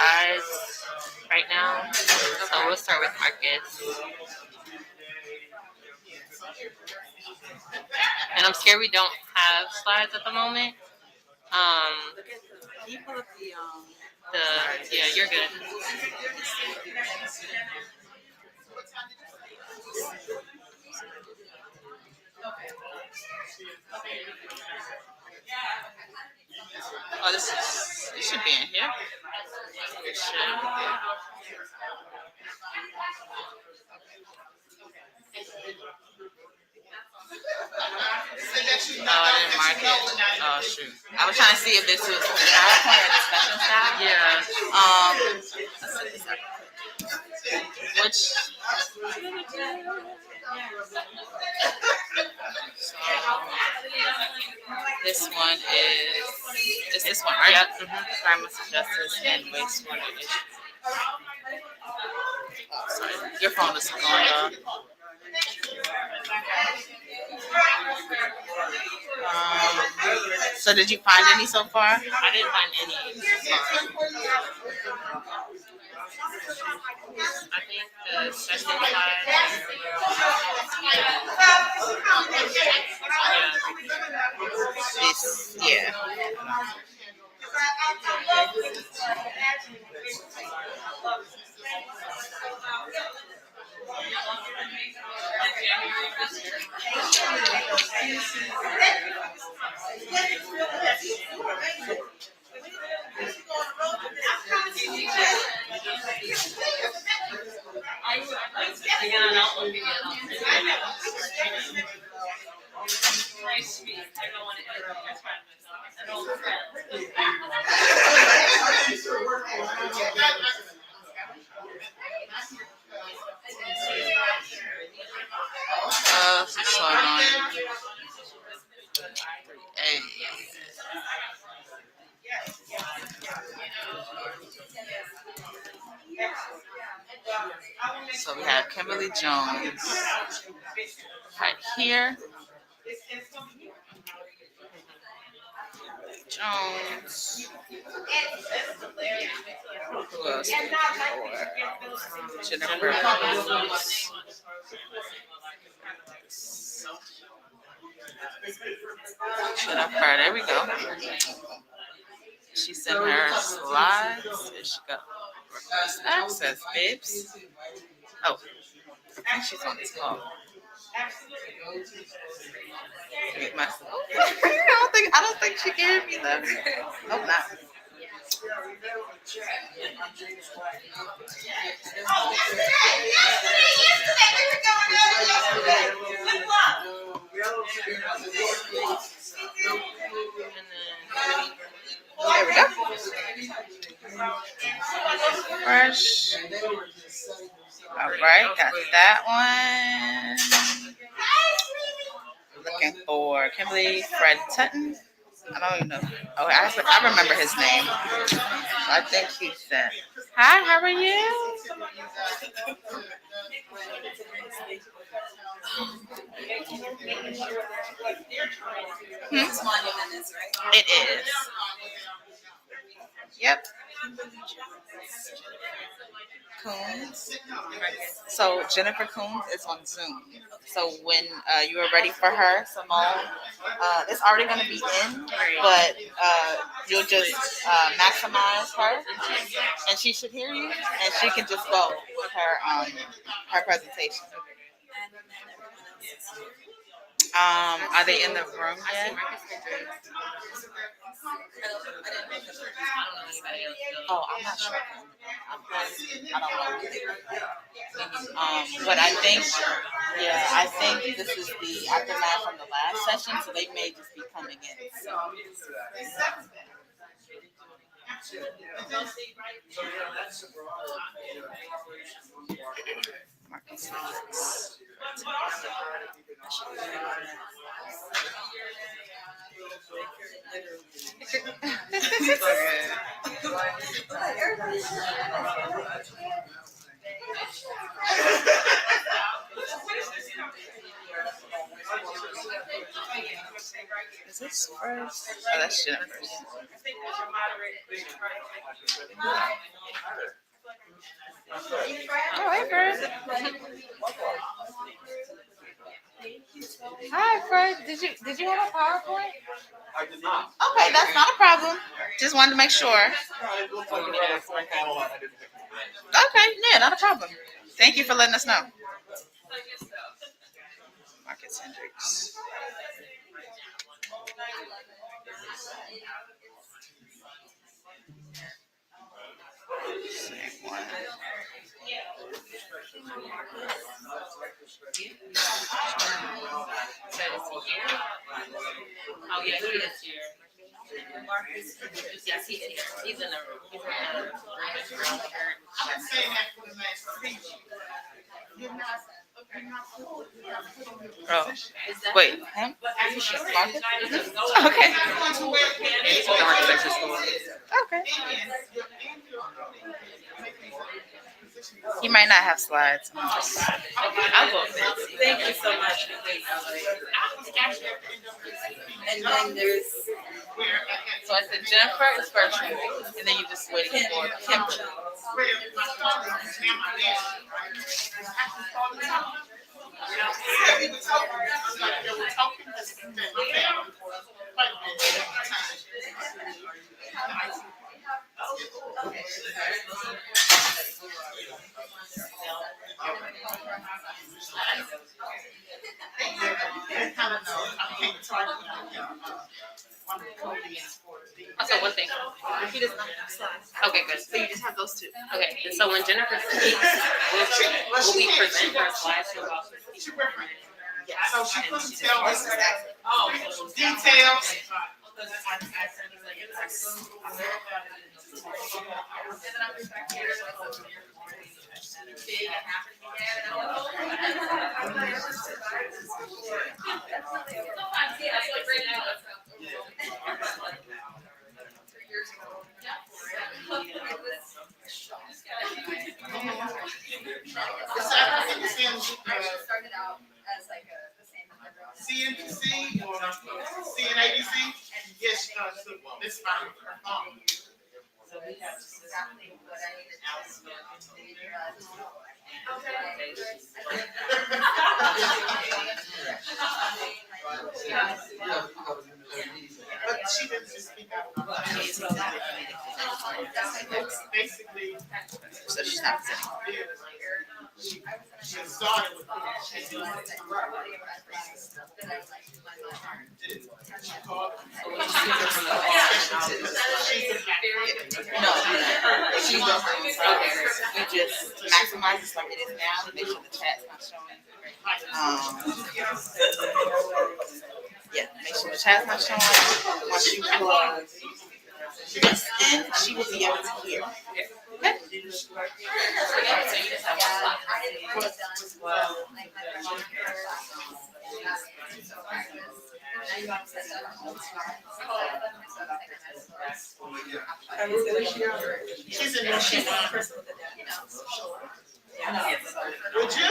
slides right now. So we'll start with Marccus. And I'm scared we don't have slides at the moment. Can you pull up Yeah, you're good. Oh, it should be in here. It should. Oh, I didn't mark it. Oh, shoot. I was trying to see if this was PowerPoint or discussion style. Yeah. Which this one is just this one, right? Yep. Criminal justice and wastewater issues. Oh, sorry. Your phone is going off. So did you find any so far? I didn't find any so far. I think the session slide. Yeah. So annoying. Hey. So we have Kimberly Jones right here. Jones. Who else? Jennifer. Jennifer, there we go. She sent her slides. There she go. Request access, babes. Oh, I think she's on this call. I don't think she can hear me though. Hope not. There we go. Fresh. All right, got that one. Looking for Kimberly Fred Tutman. I don't even know. Oh, I remember his name. I think he said, "Hi, how are you?" It is. Yep. Kunze. So Jennifer Kunze is on Zoom. So when you are ready for her, Simone, it's already going to be in, but you'll just maximize her, and she should hear you, and she can just go with her her presentation. Are they in the room yet? Oh, I'm not sure. I don't know. But I think this is the aftermath from the last session, so they may just be coming in. So. Marccus Hendrick. Is this first? Oh, that's Jennifer's. Oh, hey, Fred. Hi, Fred. Did you have a PowerPoint? I did not. Okay, that's not a problem. Just wanted to make sure. Okay, yeah, not a problem. Thank you for letting us know. Marccus Hendrick. Same one. Oh yeah, he is here. Marccus, yes, he is. He's in the room. He's in the room. I've been saying that for the last 3 years. Oh, wait, him? Marccus? Okay. Okay. He might not have slides. I'll go with it. Thank you so much. And then there's So I said Jennifer is first, and then you just waiting for Kimberly. So one thing. he does not have slides. Okay, good. So you just have those two. Okay, and so when Jennifer speaks, will we present her slides to us? So she couldn't tell us details. Started out as like the same. CNBC or CNABC? Yes, she does. This fine. Her phone. Exactly what I needed But she didn't just speak out. Basically, So she's not sitting. she started with No, she's the you just maximize it like it is now. Make sure the chat's not showing. Yeah, make sure the chat's not showing. Once you plug this in, she will be able to hear. Okay. she's in there. She's one person with Would you?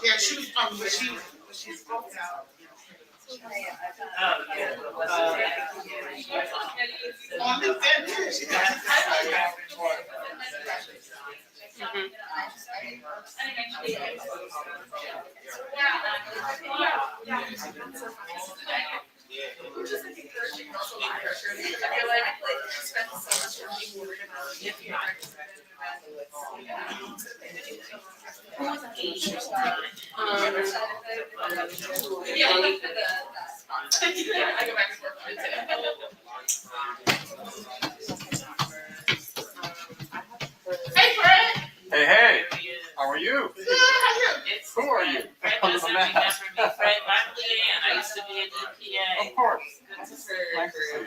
Yeah, she was she spoke out. On LinkedIn too. She does. Hey, hey, how are you? Who are you? I used to be at EPA. Of course. Good to see Nice to see you.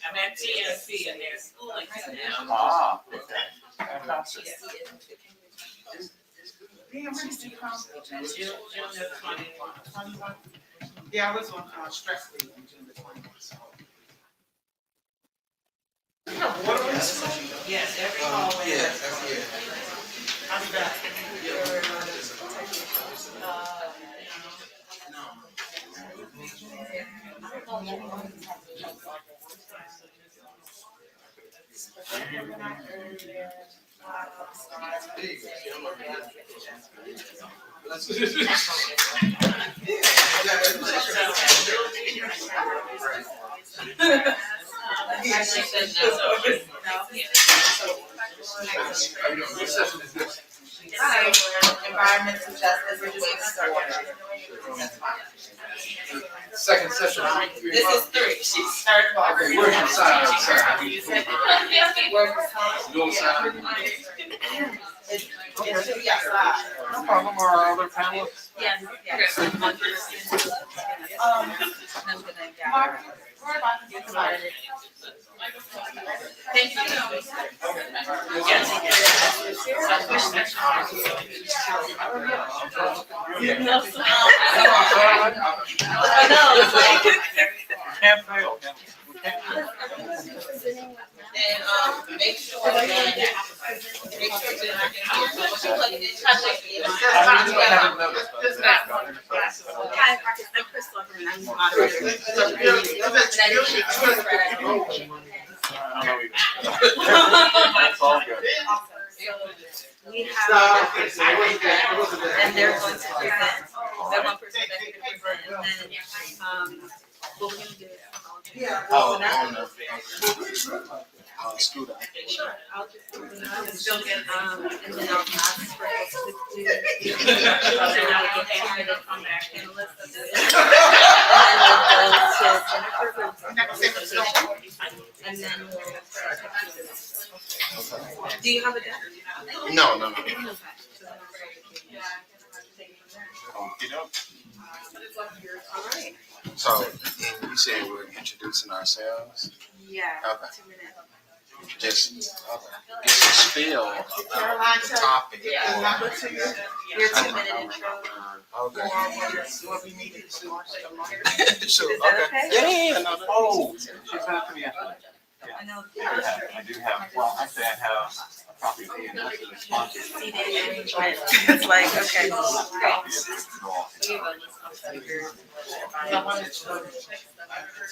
I'm at TNC and they're schooling now. Ah, okay. Fantastic. June the 21. Yeah, I was on stress leave in June the 21st. Yes, every hallway. I'll be back. What session is this? Environmental justice and wastewater. Second session. This is 3. She started already. Where's your sign? Outside. Where's the sign? You outside? It should be outside. No problem. Are our other panelists? Yes. Mark, Thank you. I know, it's like. Can't fail. We can't fail. And, make sure that I can hear. Once you plug it in, touch it. I haven't noticed, but It's that's not- got it. Hi, Marccus. I'm Crystal Upperman. I'm the moderator. I don't know either. That's all good. We No, have, okay, so it wasn't that, it wasn't that. and they're going to present. They're one person that's going to present, and then, what we're gonna do is. Oh, Sure, I'll just open it up, and then I'll ask for us to do. And then I'll get added on the panelists of this. And then we'll go to Jennifer, and then we'll. Do you have a deck? No. All right. So, and you said we're introducing ourselves. Yeah. Okay. 2 minutes. Just a spiel about the topic. Your 2-minute intro. Okay. What we needed to. Sure. Is that Okay. okay? Yeah. No. Oh, she sent it to me yesterday. I know. I do have, well, actually I have a copy of the and this is a sponsor. CD arrangement. It's like, okay. Copy of it. Go off. I have the list of speakers.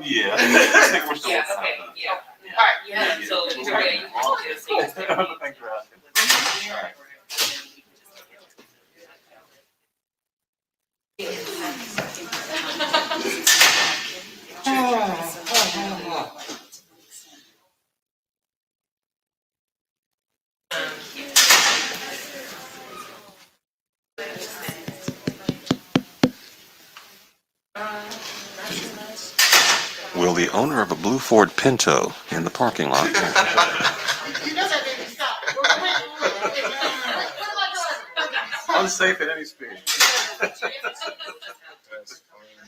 Yeah. I think we're still. Yeah, okay, yeah. Yeah. So you're ready. Thanks for asking. Will the owner of a blue Ford Pinto in the parking lot You know that baby, stop. Unsafe at any speed.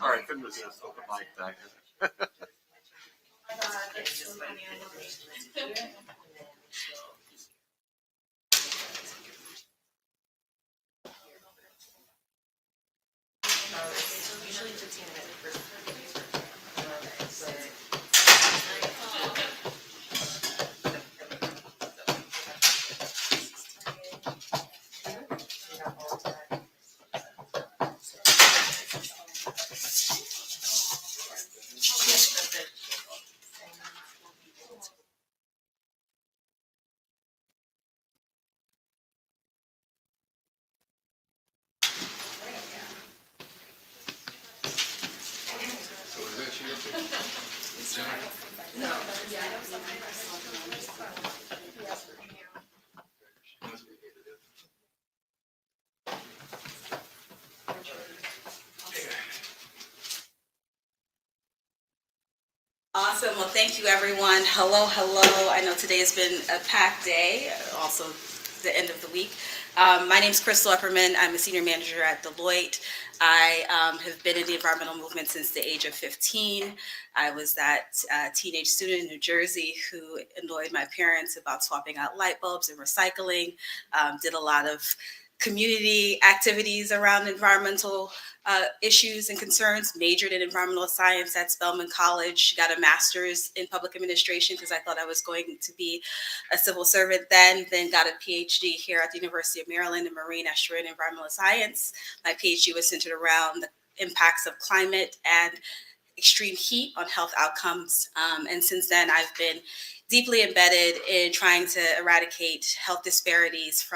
All right, couldn't resist. Open mic back. Awesome. Well, thank you, everyone. Hello, hello. I know today has been a packed day, also the end of the week. My name is Crystal Upperman. I'm a senior manager at Deloitte. I have been in the environmental movement since the age of 15. I was that teenage student in New Jersey who annoyed my parents about swapping out light bulbs and recycling. Did a lot of community activities around environmental issues and concerns, majored in environmental science at Spelman College, got a master's in public administration because I thought I was going to be a civil servant then got a PhD here at the University of Maryland in marine estuary and environmental science. My PhD was centered around the impacts of climate and extreme heat on health outcomes. And since then, I've been deeply embedded in trying to eradicate health disparities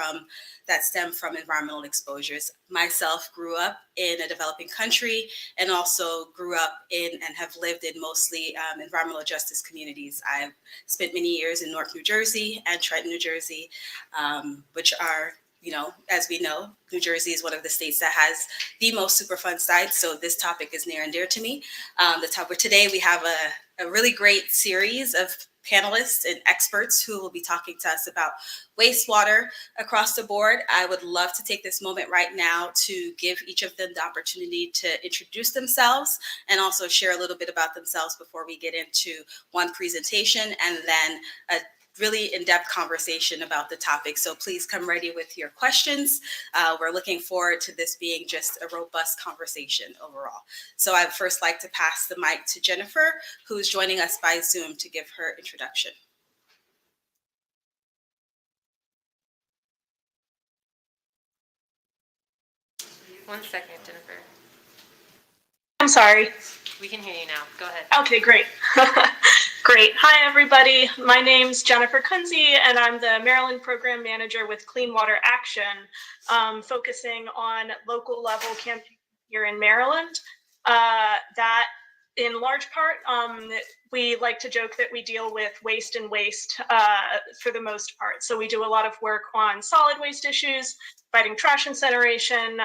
that stem from environmental exposures. Myself grew up in a developing country and also grew up in and have lived in mostly environmental justice communities. I've spent many years in Newark, New Jersey and Trenton, New Jersey, which are, as we know, New Jersey is one of the states that has the most Superfund sites. So this topic is near and dear to me. Today we have a really great series of panelists and experts who will be talking to us about wastewater across the board. I would love to take this moment right now to give each of them the opportunity to introduce themselves and also share a little bit about themselves before we get into one presentation and then a really in-depth conversation about the topic. So please come ready with your questions. We're looking forward to this being just a robust conversation overall. So I'd first like to pass the mic to Jennifer, who's joining us by Zoom to give her introduction. One second, Jennifer. I'm sorry. We can hear you now. Go ahead. Okay, great. Great. Hi, everybody. My name's Jennifer Kunze, and I'm the Maryland Program Manager with Clean Water Action, focusing on local level campaigns here in Maryland. That, in large part, we like to joke that we deal with waste for the most part. So we do a lot of work on solid waste issues, fighting trash incineration,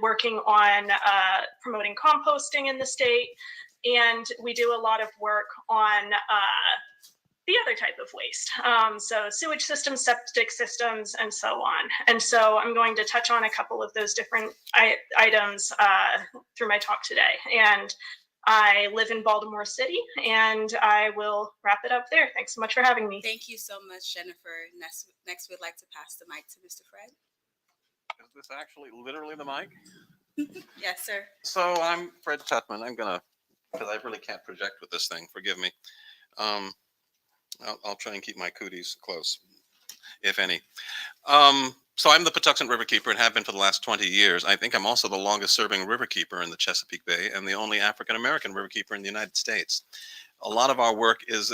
working on promoting composting in the state, and we do a lot of work on the other type of waste, so sewage systems, septic systems, and so on. And so I'm going to touch on a couple of those different items through my talk today. And I live in Baltimore City, and I will wrap it up there. Thanks so much for having me. Thank you so much, Jennifer. Next, we'd like to pass the mic to Mr. Fred. Is this actually literally the mic? Yes, sir. So I'm Fred Tutman. I'm gonna, because I really can't project with this thing. Forgive me. I'll try and keep my cooties close, if any. So I'm the Patuxent Riverkeeper and have been for the last 20 years. I think I'm also the longest serving riverkeeper in the Chesapeake Bay and the only African-American riverkeeper in the United States. A lot of our work is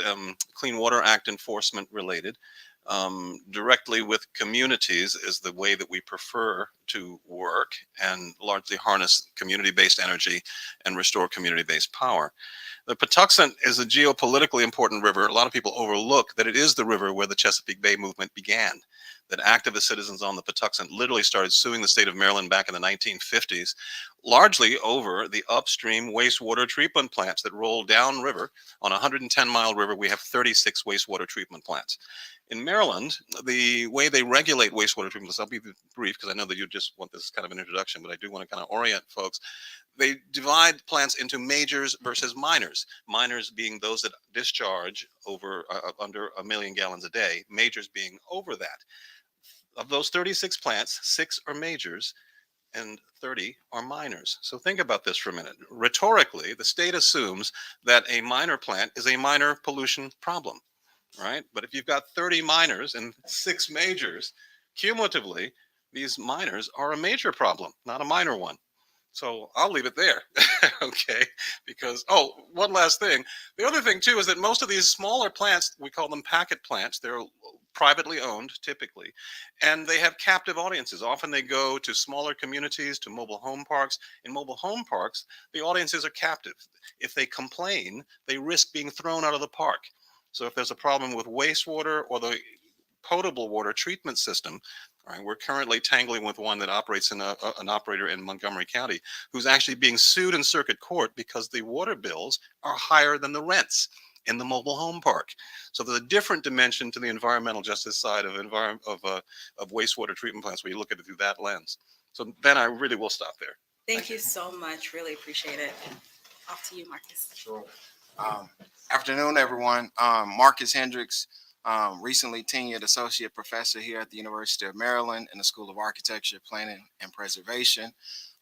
Clean Water Act enforcement related. Directly with communities is the way that we prefer to work and largely harness community-based energy and restore community-based power. The Patuxent is a geopolitically important river. A lot of people overlook that it is the river where the Chesapeake Bay movement began, that activist citizens on the Patuxent literally started suing the state of Maryland back in the 1950s, largely over the upstream wastewater treatment plants that roll downriver. On a 110-mile river, we have 36 wastewater treatment plants. In Maryland, the way they regulate wastewater treatment plants, I'll be brief because I know that you just want this as kind of an introduction, but I do want to kind of orient folks. They divide plants into majors versus minors. Minors being those that discharge over under 1 million gallons a day, majors being over that. Of those 36 plants, 6 are majors and 30 are minors. So think about this for a minute. Rhetorically, the state assumes that a minor plant is a minor pollution problem, right? But if you've got 30 minors and 6 majors, cumulatively, these minors are a major problem, not a minor one. So I'll leave it there, okay? Because, oh, one last thing. The other thing, too, is that most of these smaller plants, we call them packet plants. They're privately owned, typically, and they have captive audiences. Often they go to smaller communities, to mobile home parks. In mobile home parks, the audiences are captive. If they complain, they risk being thrown out of the park. So if there's a problem with wastewater or the potable water treatment system, right, we're currently tangling with one that operates in an operator in Montgomery County who's actually being sued in circuit court because the water bills are higher than the rents in the mobile home park. So there's a different dimension to the environmental justice side of wastewater treatment plants where you look at it through that lens. So then I really will stop there. Thank you so much. Really appreciate it. Off to you, Marccus. Sure. Afternoon, everyone. Marccus Hendrick, recently tenured associate professor here at the University of Maryland in the School of Architecture, Planning, and Preservation.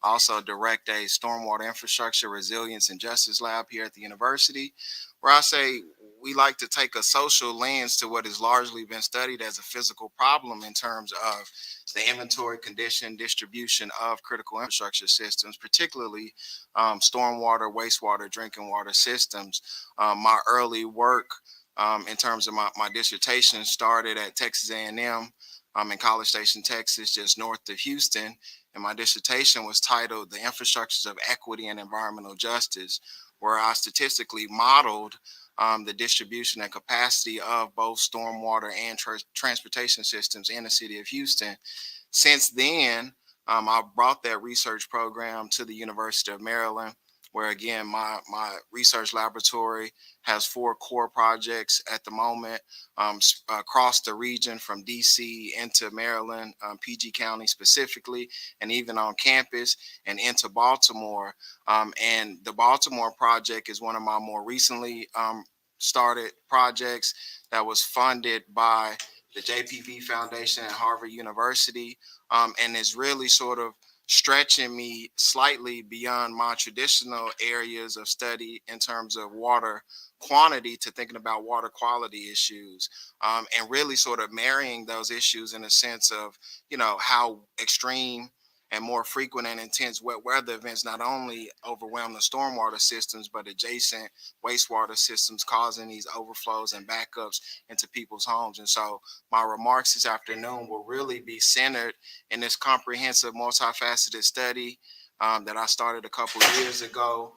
I also direct a stormwater infrastructure resilience and justice lab here at the university, where I say we like to take a social lens to what has largely been studied as a physical problem in terms of the inventory, condition, distribution of critical infrastructure systems, particularly stormwater, wastewater, drinking water systems. My early work in terms of my dissertation started at Texas A&M in College Station, Texas, just north of Houston. And my dissertation was titled The Infrastructures of Equity and Environmental Justice, where I statistically modeled the distribution and capacity of both stormwater and transportation systems in the city of Houston. Since then, I brought that research program to the University of Maryland, where again, my research laboratory has 4 core projects at the moment across the region from DC into Maryland, PG County specifically, and even on campus and into Baltimore. And the Baltimore project is one of my more recently started projects that was funded by the JPV Foundation at Harvard University, and is really sort of stretching me slightly beyond my traditional areas of study in terms of water quantity to thinking about water quality issues, and really sort of marrying those issues in a sense of, you know, how extreme and more frequent and intense wet weather events not only overwhelm the stormwater systems, but adjacent wastewater systems, causing these overflows and backups into people's homes. And so my remarks this afternoon will really be centered in this comprehensive, multifaceted study that I started a couple of years ago,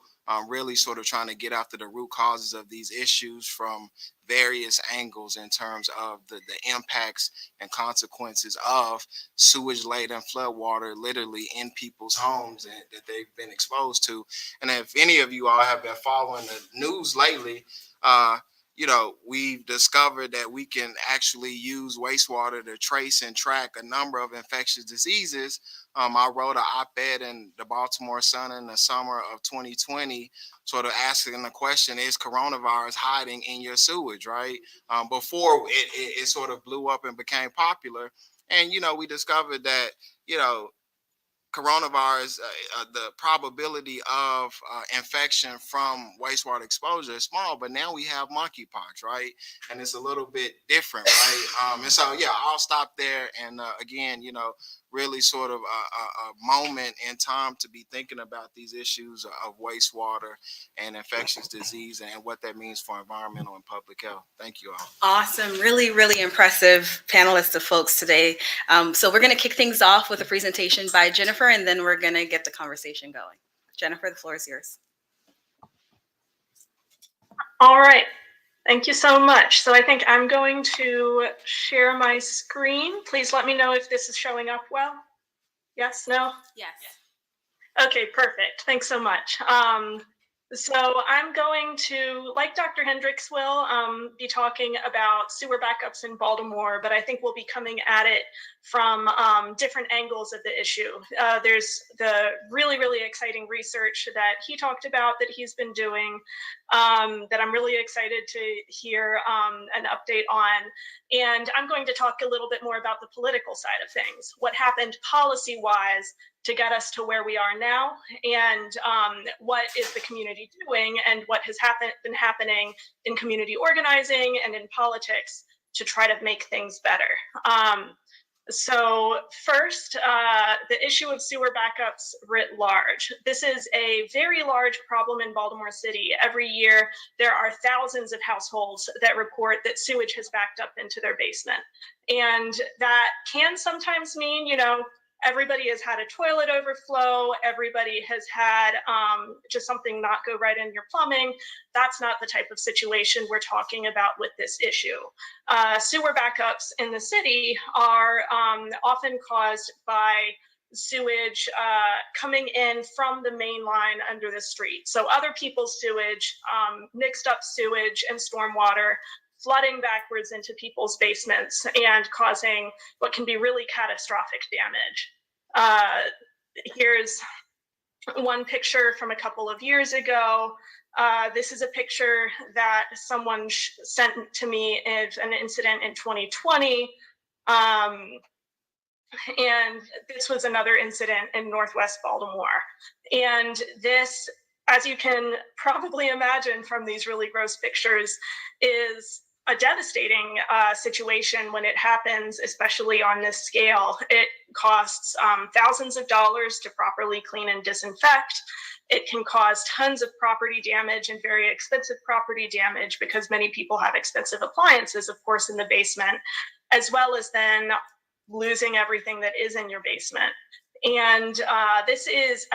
really sort of trying to get after the root causes of these issues from various angles in terms of the impacts and consequences of sewage-laden floodwater literally in people's homes and that they've been exposed to. And if any of you all have been following the news lately, you know, we've discovered that we can actually use wastewater to trace and track a number of infectious diseases. I wrote an op-ed in the Baltimore Sun in the summer of 2020, sort of asking the question, is coronavirus hiding in your sewage, right? Before it sort of blew up and became popular. And, you know, we discovered that, you know, coronavirus, the probability of infection from wastewater exposure is small, but now we have monkeypox, right? And it's a little bit different, right? And so, yeah, I'll stop there. And again, you know, really sort of a moment in time to be thinking about these issues of wastewater and infectious disease and what that means for environmental and public health. Thank you all. Awesome. Really, really impressive panelists of folks today. So we're going to kick things off with a presentation by Jennifer, and then we're going to get the conversation going. Jennifer, the floor is yours. All right. Thank you so much. So I think I'm going to share my screen. Please let me know if this is showing up well. Yes, no? Yes. Okay, perfect. Thanks so much. So I'm going to, like Dr. Hendricks will, be talking about sewer backups in Baltimore, but I think we'll be coming at it from different angles of the issue. There's the really, really exciting research that he talked about that he's been doing that I'm really excited to hear an update on. And I'm going to talk a little bit more about the political side of things, what happened policy-wise to get us to where we are now, and what is the community doing, and what has been happening in community organizing and in politics to try to make things better. So first, the issue of sewer backups writ large. This is a very large problem in Baltimore City. Every year, there are thousands of households that report that sewage has backed up into their basement. And that can sometimes mean, you know, everybody has had a toilet overflow, everybody has had just something not go right in your plumbing. That's not the type of situation we're talking about with this issue. Sewer backups in the city are often caused by sewage coming in from the main line under the street. So other people's sewage, mixed up sewage and stormwater, flooding backwards into people's basements and causing what can be really catastrophic damage. Here's one picture from a couple of years ago This is a picture that someone sent to me of an incident in 2020. And this was another incident in Northwest Baltimore. And this, as you can probably imagine from these really gross pictures, is a devastating situation when it happens, especially on this scale. It costs thousands of dollars to properly clean and disinfect. It can cause tons of property damage and very expensive property damage because many people have expensive appliances, of course, in the basement, as well as then losing everything that is in your basement. And this is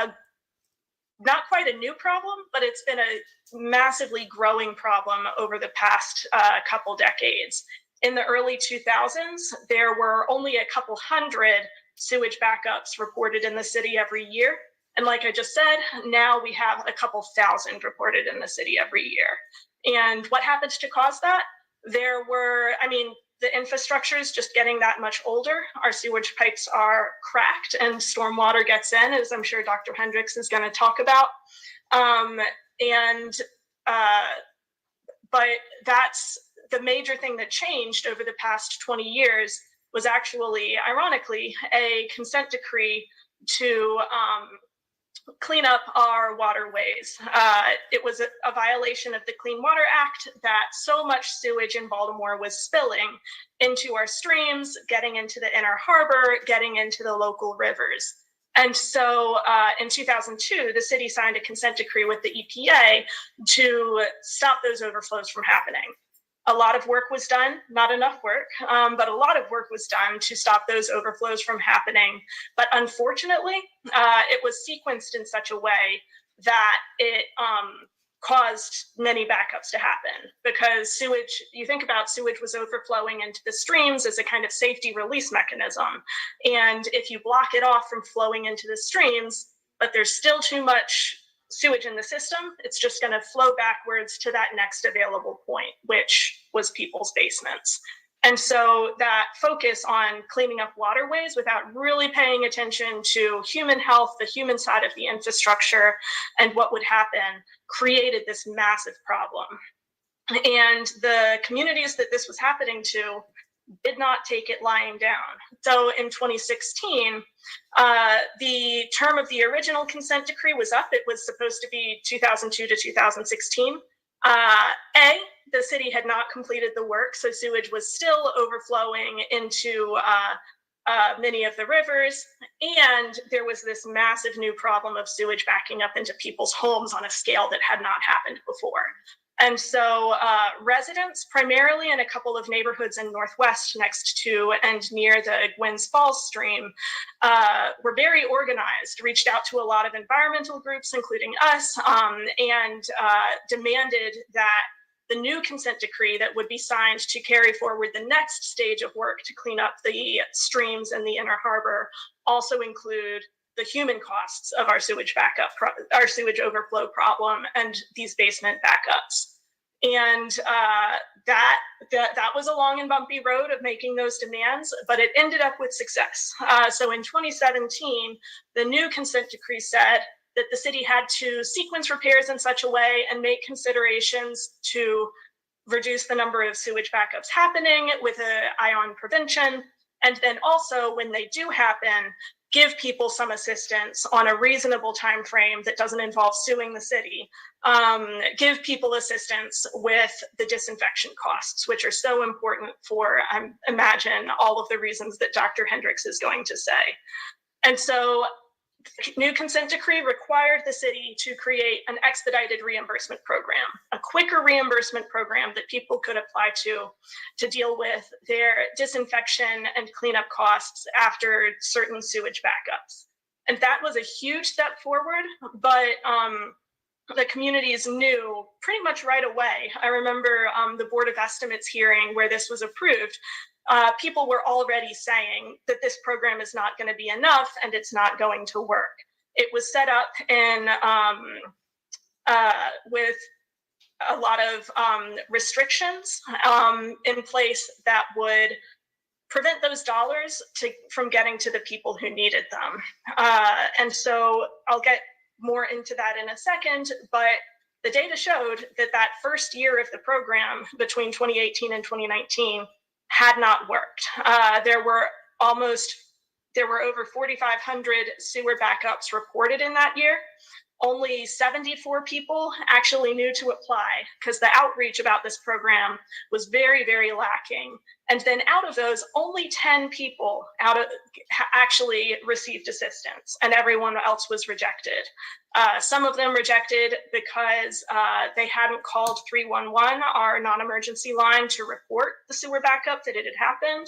not quite a new problem, but it's been a massively growing problem over the past couple decades. In the early 2000s, there were only a couple hundred sewage backups reported in the city every year. And like I just said, now we have a couple thousand reported in the city every year. And what happens to cause that? The infrastructure is just getting that much older. Our sewage pipes are cracked and stormwater gets in, as I'm sure Dr. Hendricks is going to talk about. But that's the major thing that changed over the past 20 years was actually, ironically, a consent decree to clean up our waterways. It was a violation of the Clean Water Act that so much sewage in Baltimore was spilling into our streams, getting into the inner harbor, getting into the local rivers. And so in 2002, the city signed a consent decree with the EPA to stop those overflows from happening. A lot of work was done, not enough work, but a lot of work was done to stop those overflows from happening. But unfortunately, it was sequenced in such a way that it caused many backups to happen, because sewage, you think about sewage was overflowing into the streams as a kind of safety release mechanism. And if you block it off from flowing into the streams, but there's still too much sewage in the system, it's just going to flow backwards to that next available point, which was people's basements. And so that focus on cleaning up waterways without really paying attention to human health, the human side of the infrastructure, and what would happen created this massive problem. And the communities that this was happening to did not take it lying down. So in 2016, the term of the original consent decree was up. It was supposed to be 2002 to 2016. The city had not completed the work, so sewage was still overflowing into many of the rivers, and there was this massive new problem of sewage backing up into people's homes on a scale that had not happened before. And so residents, primarily in a couple of neighborhoods in Northwest next to and near the Gwynns Falls stream, were very organized, reached out to a lot of environmental groups, including us, and demanded that the new consent decree that would be signed to carry forward the next stage of work to clean up the streams and the inner harbor also include the human costs of our sewage our sewage overflow problem and these basement backups. And that was a long and bumpy road of making those demands, but it ended up with success. So in 2017, the new consent decree said that the city had to sequence repairs in such a way and make considerations to reduce the number of sewage backups happening with an eye on prevention. And then also, when they do happen, give people some assistance on a reasonable time frame that doesn't involve suing the city. Give people assistance with the disinfection costs, which are so important for, I imagine, all of the reasons that Dr. Hendricks is going to say. And so the new consent decree required the city to create an expedited reimbursement program, a quicker reimbursement program that people could apply to deal with their disinfection and cleanup costs after certain sewage backups. And that was a huge step forward, but the communities knew pretty much right away. I remember the Board of Estimates hearing where this was approved. People were already saying that this program is not going to be enough and it's not going to work. It was set up in with a lot of restrictions in place that would prevent those dollars from getting to the people who needed them. And so I'll get more into that in a second, but the data showed that that first year of the program between 2018 and 2019 had not worked. There were over 4,500 sewer backups reported in that year. Only 74 people actually knew to apply because the outreach about this program was very, very lacking. And then out of those, only 10 people actually received assistance, and everyone else was rejected. Some of them rejected because they hadn't called 311, our non-emergency line, to report the sewer backup that it had happened.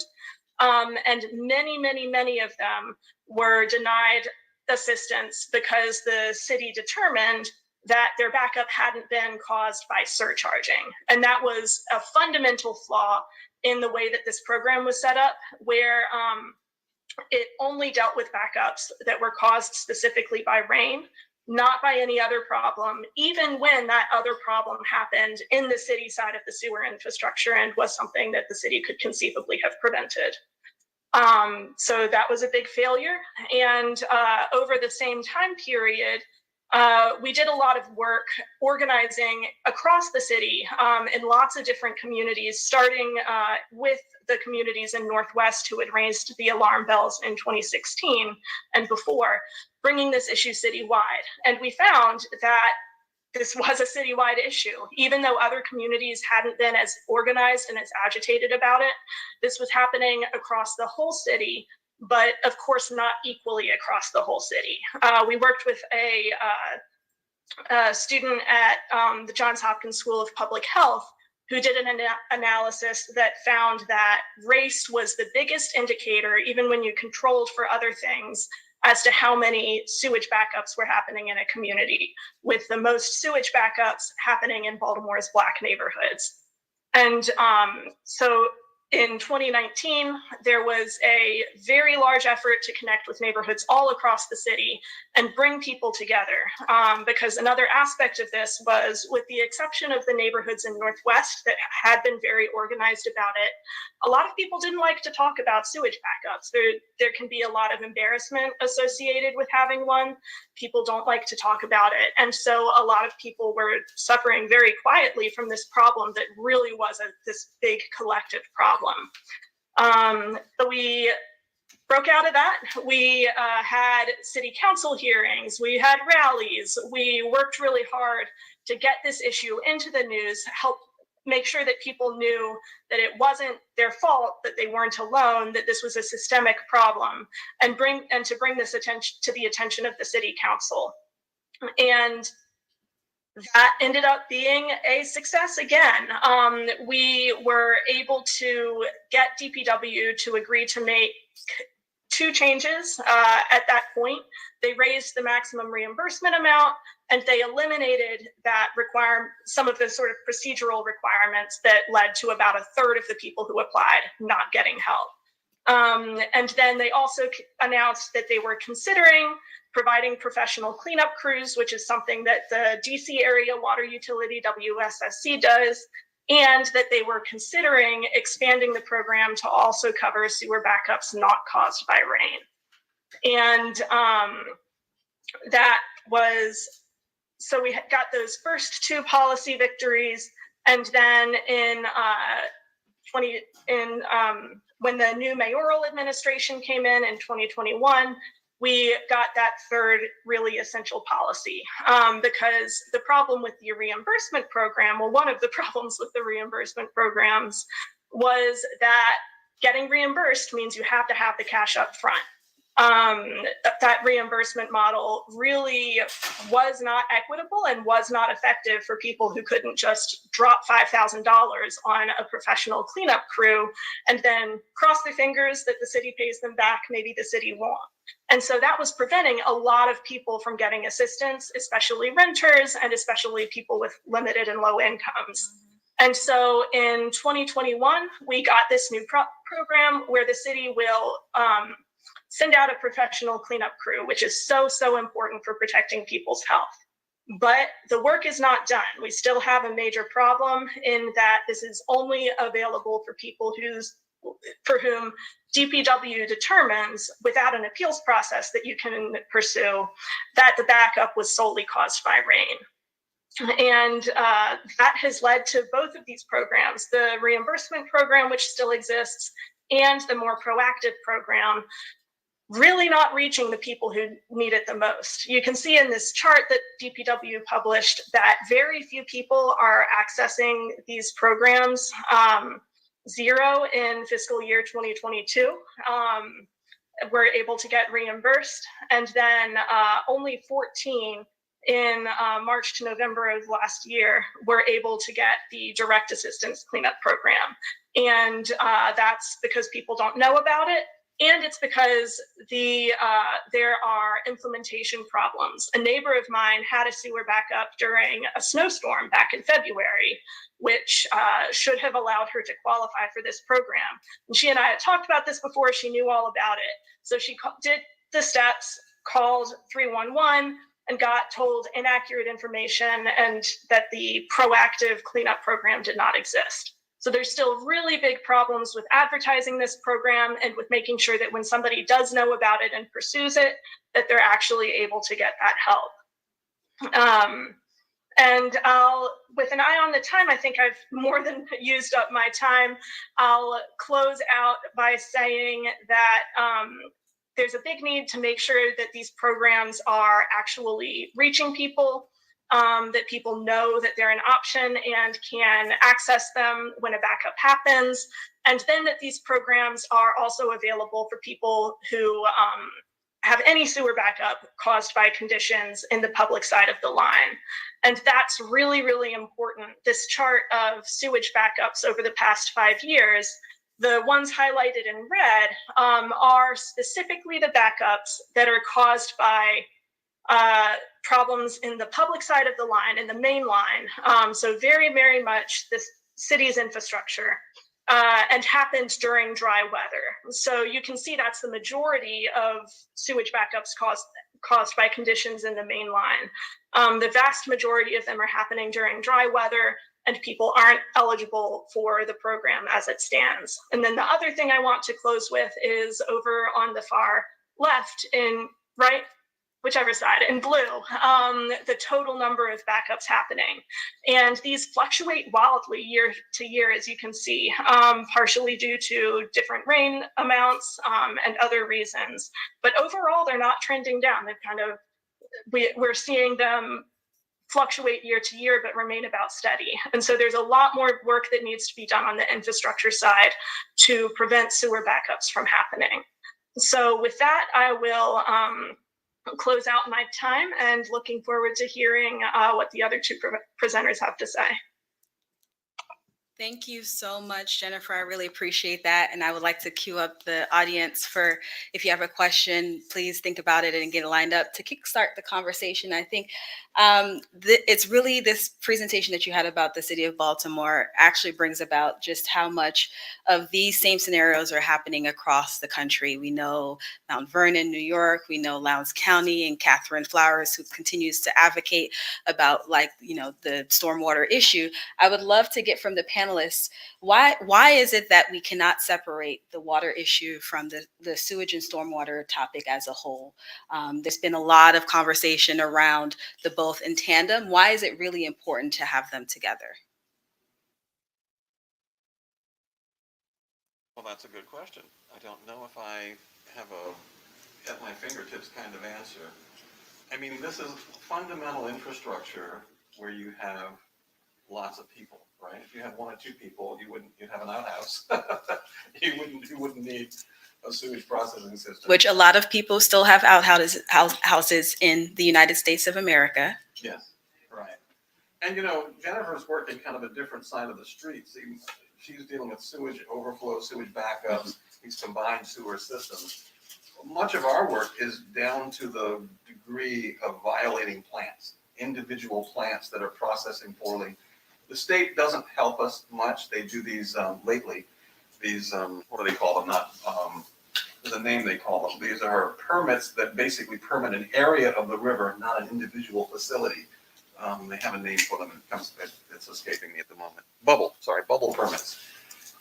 And many of them were denied assistance because the city determined that their backup hadn't been caused by surcharging. And that was a fundamental flaw in the way that this program was set up, where it only dealt with backups that were caused specifically by rain, not by any other problem, even when that other problem happened in the city side of the sewer infrastructure and was something that the city could conceivably have prevented. So that was a big failure. And over the same time period, we did a lot of work organizing across the city in lots of different communities, starting with the communities in Northwest who had raised the alarm bells in 2016 and before, bringing this issue citywide. And we found that this was a citywide issue. Even though other communities hadn't been as organized and as agitated about it, this was happening across the whole city, but of course not equally across the whole city. We worked with a student at the Johns Hopkins School of Public Health who did an analysis that found that race was the biggest indicator, even when you controlled for other things, as to how many sewage backups were happening in a community, with the most sewage backups happening in Baltimore's Black neighborhoods. And so in 2019, there was a very large effort to connect with neighborhoods all across the city and bring people together. Because another aspect of this was, with the exception of the neighborhoods in Northwest that had been very organized about it, a lot of people didn't like to talk about sewage backups. There can be a lot of embarrassment associated with having one. People don't like to talk about it. And so a lot of people were suffering very quietly from this problem that really was this big collective problem. So we broke out of that. We had city council hearings, we had rallies, we worked really hard to get this issue into the news, help make sure that people knew that it wasn't their fault, that they weren't alone, that this was a systemic problem, and to bring this attention to the attention of the city council. And that ended up being a success again. We were able to get DPW to agree to make 2 changes at that point. They raised the maximum reimbursement amount, and they eliminated that some of the sort of procedural requirements that led to about 1/3 of the people who applied not getting help. And then they also announced that they were considering providing professional cleanup crews, which is something that the DC area water utility, WSSC, does, and that they were considering expanding the program to also cover sewer backups not caused by rain. And so we got those first 2 policy victories, and then when the new mayoral administration came in 2021, we got that 3rd really essential policy, because the problem with the reimbursement program, well, one of the problems with the reimbursement programs was that getting reimbursed means you have to have the cash up front. That reimbursement model really was not equitable and was not effective for people who couldn't just drop $5,000 on a professional cleanup crew and then cross their fingers that the city pays them back, maybe the city won't. And so that was preventing a lot of people from getting assistance, especially renters and especially people with limited and low incomes. And so in 2021, we got this new program where the city will send out a professional cleanup crew, which is so important for protecting people's health. But the work is not done. We still have a major problem in that this is only available for people for whom DPW determines, without an appeals process that you can pursue, that the backup was solely caused by rain. And that has led to both of these programs, the reimbursement program, which still exists, and the more proactive program, really not reaching the people who need it the most. You can see in this chart that DPW published that very few people are accessing these programs. 0 in fiscal year 2022 were able to get reimbursed, and then only 14 in March to November of last year were able to get the direct assistance cleanup program. And that's because people don't know about it, and it's because there are implementation problems. A neighbor of mine had a sewer backup during a snowstorm back in February, which should have allowed her to qualify for this program. And she and I had talked about this before. She knew all about it. So she did the steps, called 311, and got told inaccurate information and that the proactive cleanup program did not exist. So there's still really big problems with advertising this program and with making sure that when somebody does know about it and pursues it, that they're actually able to get that help. And with an eye on the time, I think I've more than used up my time. I'll close out by saying that there's a big need to make sure that these programs are actually reaching people, that people know that they're an option and can access them when a backup happens, and then that these programs are also available for people who have any sewer backup caused by conditions in the public side of the line. And that's really, really important. This chart of sewage backups over the past 5 years, the ones highlighted in red are specifically the backups that are caused by problems in the public side of the line, in the main line. So very, very much the city's infrastructure, and happened during dry weather. So you can see that's the majority of sewage backups caused by conditions in the main line. The vast majority of them are happening during dry weather, and people aren't eligible for the program as it stands. And then the other thing I want to close with is over on the far left, whichever side, in blue, the total number of backups happening. And these fluctuate wildly year to year, as you can see, partially due to different rain amounts and other reasons. But overall, they're not trending down. They've we're seeing them fluctuate year to year, but remain about steady. And so there's a lot more work that needs to be done on the infrastructure side to prevent sewer backups from happening. So with that, I will close out my time and looking forward to hearing what the other two presenters have to say. Thank you so much, Jennifer. I really appreciate that. And I would like to queue up the audience for, if you have a question, please think about it and get lined up to kickstart the conversation. I think it's really this presentation that you had about the city of Baltimore actually brings about just how much of these same scenarios are happening across the country. We know Mount Vernon, New York, we know Lowndes County and Catherine Flowers, who continues to advocate about the stormwater issue. I would love to get from the panelists, why is it that we cannot separate the water issue from the sewage and stormwater topic as a whole? There's been a lot of conversation around the both in tandem. Why is it really important to have them together? Well, that's a good question. I don't know if I have a at my fingertips kind of answer. I mean, this is fundamental infrastructure where you have lots of people, right? If you had 1 or 2 people, you'd have an outhouse. you wouldn't need a sewage processing system. Which a lot of people still have outhouses in the United States of America. Yes, right. And Jennifer's working kind of a different side of the street. See, she's dealing with sewage overflow, sewage backups, these combined sewer systems. Much of our work is down to the degree of violating plants, individual plants that are processing poorly. The state doesn't help us much. They do these lately. These what do they call them? There's a name they call them. These are permits that basically permit an area of the river, not an individual facility. They have a name for them. It's escaping me at the moment. Bubble permits,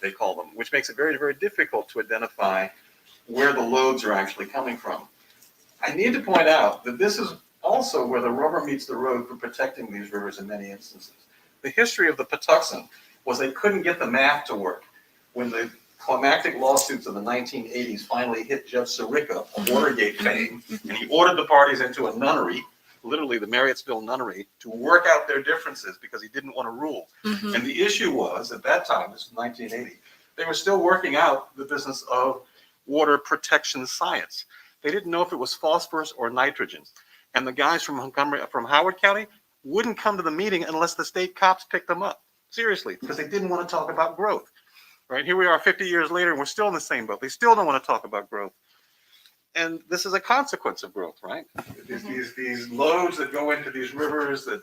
they call them, which makes it very, very difficult to identify where the loads are actually coming from. I need to point out that this is also where the rubber meets the road for protecting these rivers in many instances. The history of the Patuxent was they couldn't get the math to work. When the climactic lawsuits of the 1980s finally hit Judge Sirica of Watergate fame, and he ordered the parties into a nunnery, literally the Marriottsville nunnery, to work out their differences because he didn't want to rule. And the issue was, at that time, this was 1980, they were still working out the business of water protection science. They didn't know if it was phosphorus or nitrogen. And the guys from Howard County wouldn't come to the meeting unless the state cops picked them up. Seriously, because they didn't want to talk about growth. Right, here we are 50 years later, and we're still in the same boat. They still don't want to talk about growth. And this is a consequence of growth, right? These loads that go into these rivers that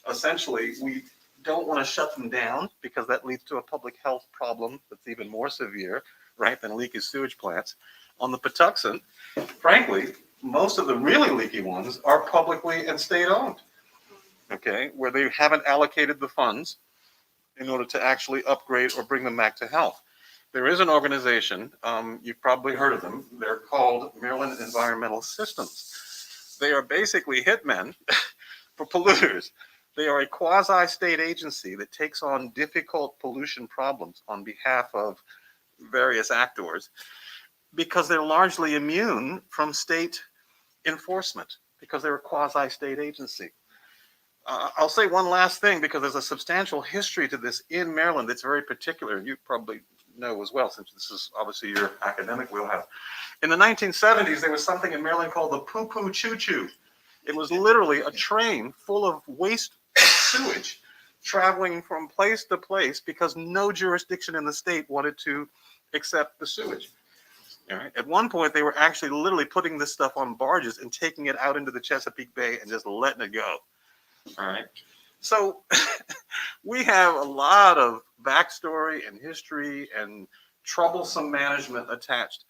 essentially we don't want to shut them down because that leads to a public health problem that's even more severe, right, than leaky sewage plants. On the Patuxent, frankly, most of the really leaky ones are publicly and state-owned, okay, where they haven't allocated the funds in order to actually upgrade or bring them back to health. There is an organization, you've probably heard of them, they're called Maryland Environmental Systems. They are basically hitmen for polluters. They are a quasi-state agency that takes on difficult pollution problems on behalf of various actors because they're largely immune from state enforcement because they're a quasi-state agency. I'll say one last thing because there's a substantial history to this in Maryland that's very particular, and you probably know as well, since this is obviously your academic wheelhouse. In the 1970s, there was something in Maryland called the poo-poo choo-choo. It was literally a train full of waste sewage traveling from place to place because no jurisdiction in the state wanted to accept the sewage. All right. At one point, they were actually literally putting this stuff on barges and taking it out into the Chesapeake Bay and just letting it go. All right. So we have a lot of backstory and history and troublesome management attached,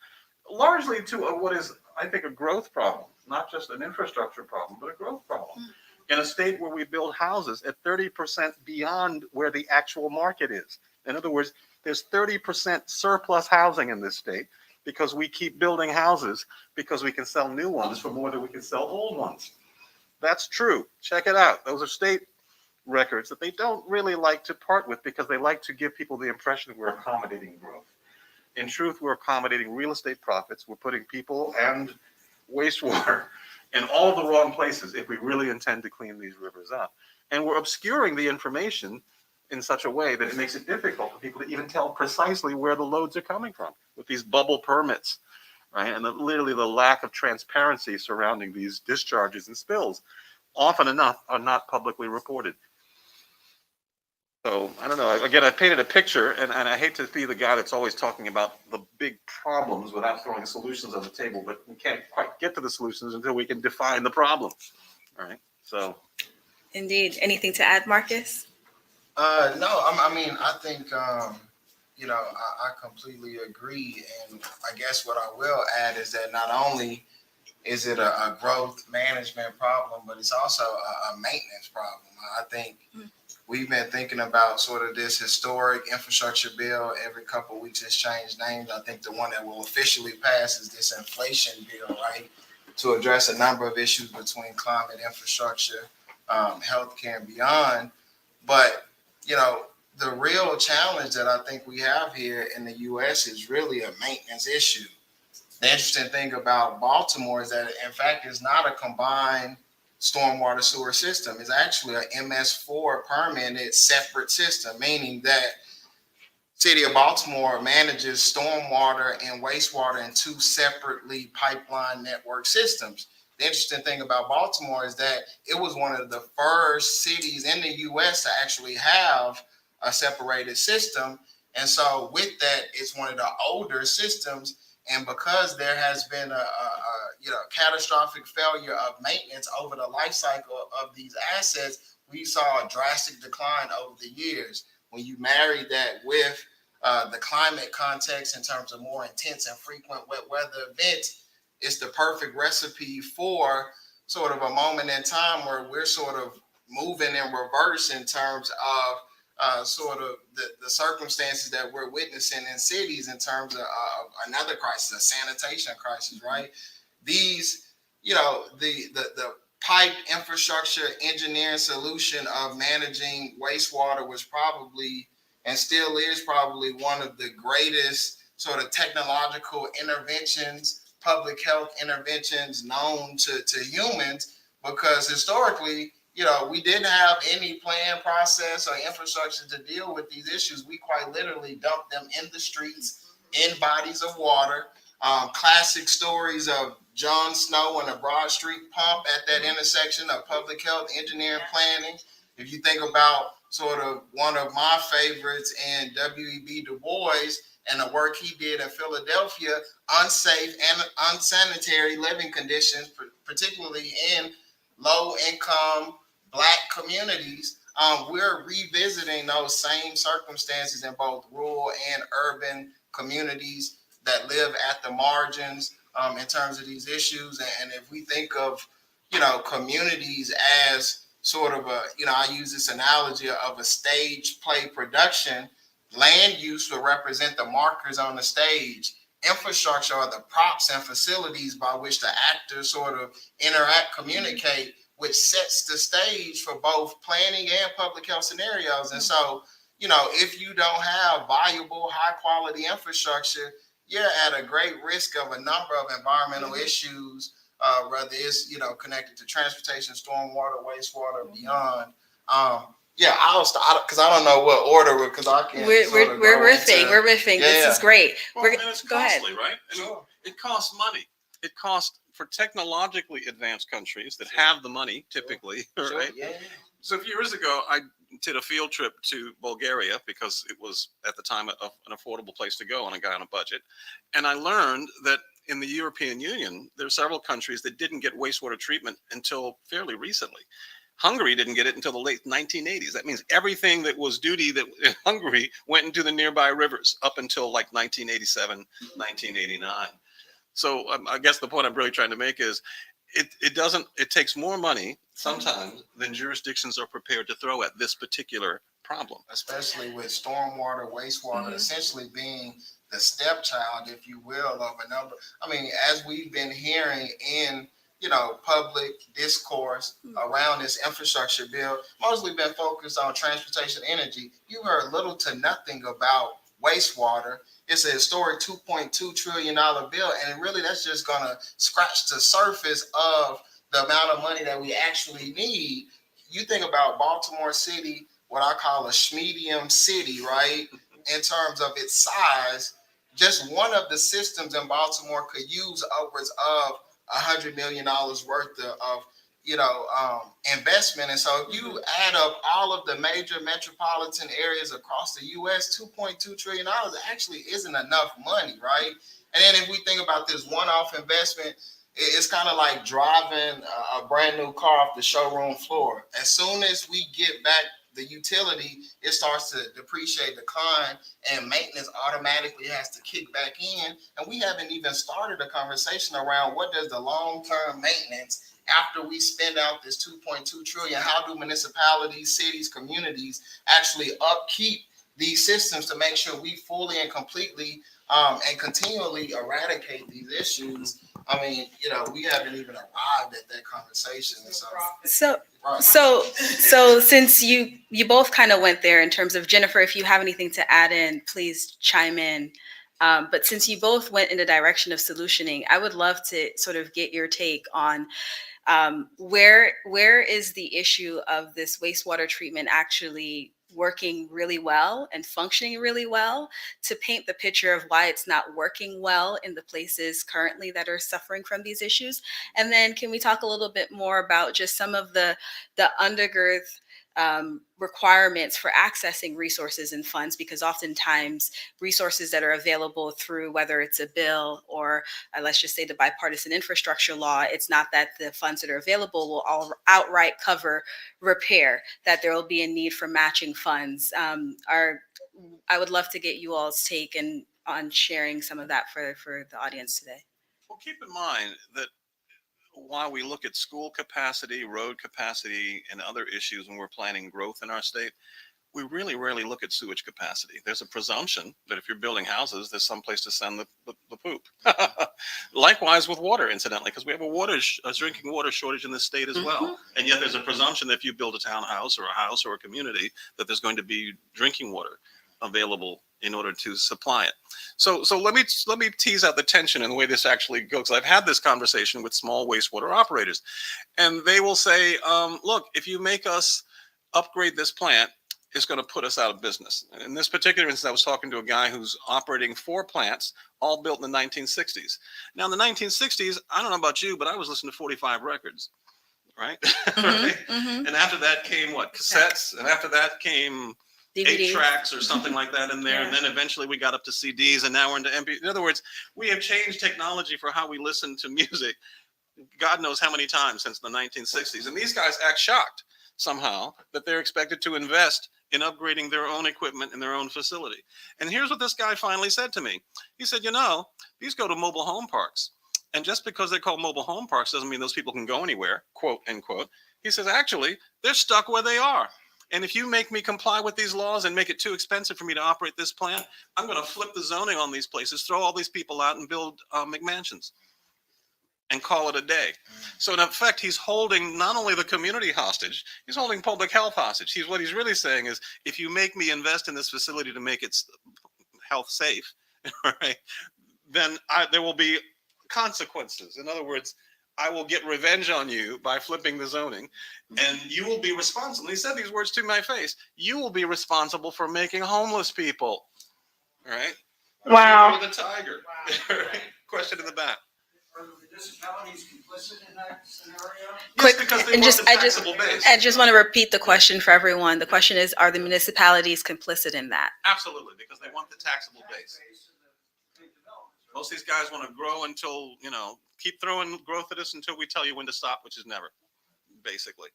largely to what is, I think, a growth problem, not just an infrastructure problem, but a growth problem. In a state where we build houses at 30% beyond where the actual market is. In other words, there's 30% surplus housing in this state because we keep building houses because we can sell new ones for more than we can sell old ones. That's true. Check it out. Those are state records that they don't really like to part with because they like to give people the impression we're accommodating growth. In truth, we're accommodating real estate profits. We're putting people and wastewater in all the wrong places if we really intend to clean these rivers up. And we're obscuring the information in such a way that it makes it difficult for people to even tell precisely where the loads are coming from with these bubble permits. Right? And literally the lack of transparency surrounding these discharges and spills, often enough, are not publicly reported. So, I don't know. Again, I painted a picture, and I hate to be the guy that's always talking about the big problems without throwing solutions on the table, but we can't quite get to the solutions until we can define the problem. All right, so. Indeed. Anything to add, Marccus? No, I think, I completely agree. And I guess what I will add is that not only is it a growth management problem, but it's also a maintenance problem. I think we've been thinking about sort of this historic infrastructure bill. Every couple of weeks it's changed names. I think the one that will officially pass is this inflation bill, right? To address a number of issues between climate, infrastructure, healthcare, and beyond. But, the real challenge that I think we have here in the U.S. is really a maintenance issue. The interesting thing about Baltimore is that, in fact, it's not a combined stormwater sewer system. It's actually a MS4 permitted separate system, meaning that City of Baltimore manages stormwater and wastewater in two separately pipeline network systems. The interesting thing about Baltimore is that it was one of the first cities in the U.S. to actually have a separated system. And so with that, it's one of the older systems. And because there has been a catastrophic failure of maintenance over the life cycle of these assets, we saw a drastic decline over the years. When you marry that with the climate context in terms of more intense and frequent wet weather events, it's the perfect recipe for sort of a moment in time where we're sort of moving in reverse in terms of sort of the circumstances that we're witnessing in cities in terms of another crisis, a sanitation crisis, right? These, the pipe infrastructure engineering solution of managing wastewater was probably, and still is probably, one of the greatest sort of technological interventions, public health interventions known to humans, because historically, we didn't have any plan, process, or infrastructure to deal with these issues. We quite literally dumped them in the streets, in bodies of water. Classic stories of John Snow and the Broad Street pump at that intersection of public health, engineering, planning. If you think about sort of one of my favorites in W.E.B. Du Bois and the work he did in Philadelphia, unsafe and unsanitary living conditions, particularly in low-income Black communities. We're revisiting those same circumstances in both rural and urban communities that live at the margins in terms of these issues. And if we think of, communities as sort of a, I use this analogy of a stage play production, land use will represent the markers on the stage. Infrastructure are the props and facilities by which the actors sort of interact, communicate, which sets the stage for both planning and public health scenarios. And so, if you don't have viable, high quality infrastructure, you're at a great risk of a number of environmental issues, whether it's, connected to transportation, stormwater, wastewater, beyond. I'll start because I don't know what order, because I can't. We're riffing. We're riffing. Yeah. This is great. Well, and it's Go ahead. costly, right? I mean, it costs money. It costs for technologically advanced countries that have the money, typically, right? Yeah. So a few years ago, I did a field trip to Bulgaria because it was at the time an affordable place to go, and I got on a budget. And I learned that in the European Union, there are several countries that didn't get wastewater treatment until fairly recently. Hungary didn't get it until the late 1980s. That means everything that was duty that in Hungary went into the nearby rivers up until like 1987, 1989. So I guess the point I'm really trying to make is it takes more money sometimes than jurisdictions are prepared to throw at this particular problem. Especially with stormwater, wastewater, essentially being the stepchild, if you will, of a number. I mean, as we've been hearing in, public discourse around this infrastructure bill, mostly been focused on transportation, energy. You heard little to nothing about wastewater. It's a historic $2.2 trillion bill, and really that's just going to scratch the surface of the amount of money that we actually need. You think about Baltimore City, what I call a schmedium city, right? In terms of its size, just one of the systems in Baltimore could use upwards of $100 million worth of investment. And so if you add up all of the major metropolitan areas across the U.S., $2.2 trillion actually isn't enough money, right? And then if we think about this one-off investment, it's kind of like driving a brand new car off the showroom floor. As soon as we get back the utility, it starts to depreciate, decline, and maintenance automatically has to kick back in. And we haven't even started a conversation around what does the long-term maintenance after we spend out this $2.2 trillion, how do municipalities, cities, communities actually upkeep these systems to make sure we fully and completely and continually eradicate these issues? I mean, we haven't even arrived at that conversation. So since you both kind of went there in terms of, Jennifer, if you have anything to add in, please chime in. But since you both went in the direction of solutioning, I would love to sort of get your take on where is the issue of this wastewater treatment actually working really well and functioning really well, to paint the picture of why it's not working well in the places currently that are suffering from these issues. And then can we talk a little bit more about just some of the undergirth requirements for accessing resources and funds, because oftentimes resources that are available through, whether it's a bill or let's just say the bipartisan infrastructure law, it's not that the funds that are available will all outright cover repair, that there will be a need for matching funds. I would love to get you all's take on sharing some of that for the audience today. Well, keep in mind that while we look at school capacity, road capacity, and other issues when we're planning growth in our state, we really rarely look at sewage capacity. There's a presumption that if you're building houses, there's some place to send the poop. Likewise with water, incidentally, because we have a drinking water shortage in this state as well. And yet there's a presumption that if you build a townhouse or a house or a community, that there's going to be drinking water available in order to supply it. So let me tease out the tension in the way this actually goes. I've had this conversation with small wastewater operators, and they will say, look, if you make us upgrade this plant, it's going to put us out of business. And in this particular instance, I was talking to a guy who's operating 4 plants, all built in the 1960s. Now, in the 1960s, I don't know about you, but I was listening to 45 records, right? Right? And after that came what? Cassettes. And after that came DVD. 8 tracks or something like that in there. And then eventually we got up to CDs, and now we're into MP. In other words, we have changed technology for how we listen to music. God knows how many times since the 1960s. And these guys act shocked somehow that they're expected to invest in upgrading their own equipment in their own facility. And here's what this guy finally said to me. He said, you know, these go to mobile home parks. And just because they're called mobile home parks doesn't mean those people can go anywhere, quote, end quote. He says, actually, they're stuck where they are. And if you make me comply with these laws and make it too expensive for me to operate this plant, I'm going to flip the zoning on these places, throw all these people out and build McMansions and call it a day. So in effect, he's holding not only the community hostage, he's holding public health hostage. What he's really saying is, if you make me invest in this facility to make it health safe, right, then there will be consequences. In other words, I will get revenge on you by flipping the zoning, and you will be responsible. He said these words to my face. You will be responsible for making homeless people. All right? Wow. With a tiger. Right? Question in the back. Are the municipalities complicit in that scenario? Quick, because they and want just, the I just, taxable base. I just want to repeat the question for everyone. The question is, are the municipalities complicit in that? Absolutely, because they want the taxable base. Most of these guys want to grow until, keep throwing growth at us until we tell you when to stop, which is never, basically.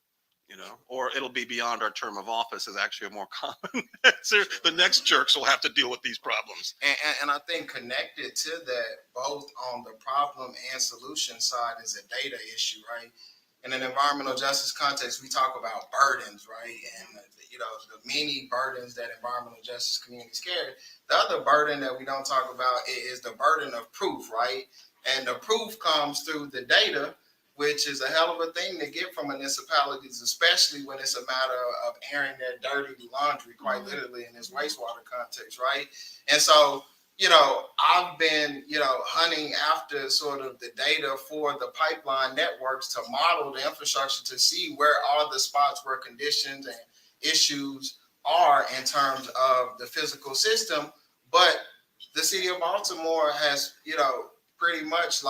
Or it'll be beyond our term of office is actually a more common answer. The next jerks will have to deal with these problems. And I think connected to that, both on the problem and solution side, is a data issue, right? In an environmental justice context, we talk about burdens, right? And, the many burdens that environmental justice communities carry. The other burden that we don't talk about is the burden of proof, right? And the proof comes through the data, which is a hell of a thing to get from municipalities, especially when it's a matter of airing their dirty laundry, quite literally, in this wastewater context, right? And so, I've been, hunting after sort of the data for the pipeline networks to model the infrastructure to see where are the spots where conditions and issues are in terms of the physical system. But the city of Baltimore has, pretty much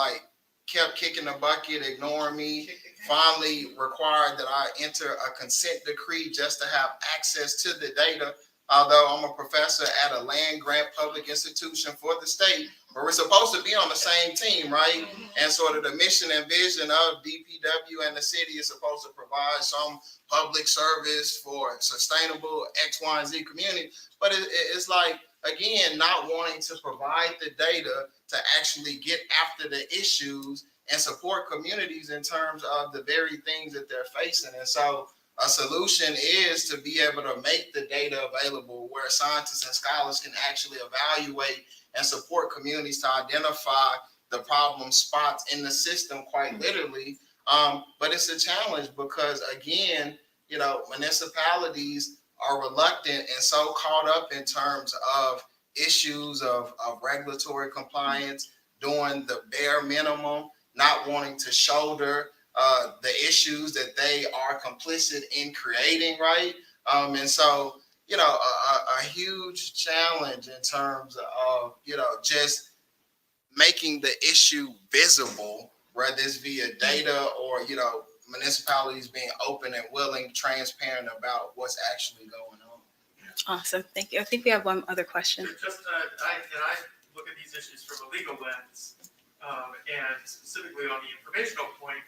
kept kicking the bucket, ignoring me, finally required that I enter a consent decree just to have access to the data. Although I'm a professor at a land grant public institution for the state, where we're supposed to be on the same team, right? And sort of the mission and vision of DPW and the city is supposed to provide some public service for sustainable X, Y, and Z community. But it's like, again, not wanting to provide the data to actually get after the issues and support communities in terms of the very things that they're facing. And so a solution is to be able to make the data available where scientists and scholars can actually evaluate and support communities to identify the problem spots in the system, quite literally. But it's a challenge because, again, municipalities are reluctant and so caught up in terms of issues of regulatory compliance, doing the bare minimum, not wanting to shoulder the issues that they are complicit in creating, right? And so, a huge challenge in terms of, just making the issue visible, whether it's via data or, municipalities being open and willing, transparent about what's actually going on. Awesome. Thank you. I think we have one other question. Just, I look at these issues from a legal lens, and specifically on the informational point.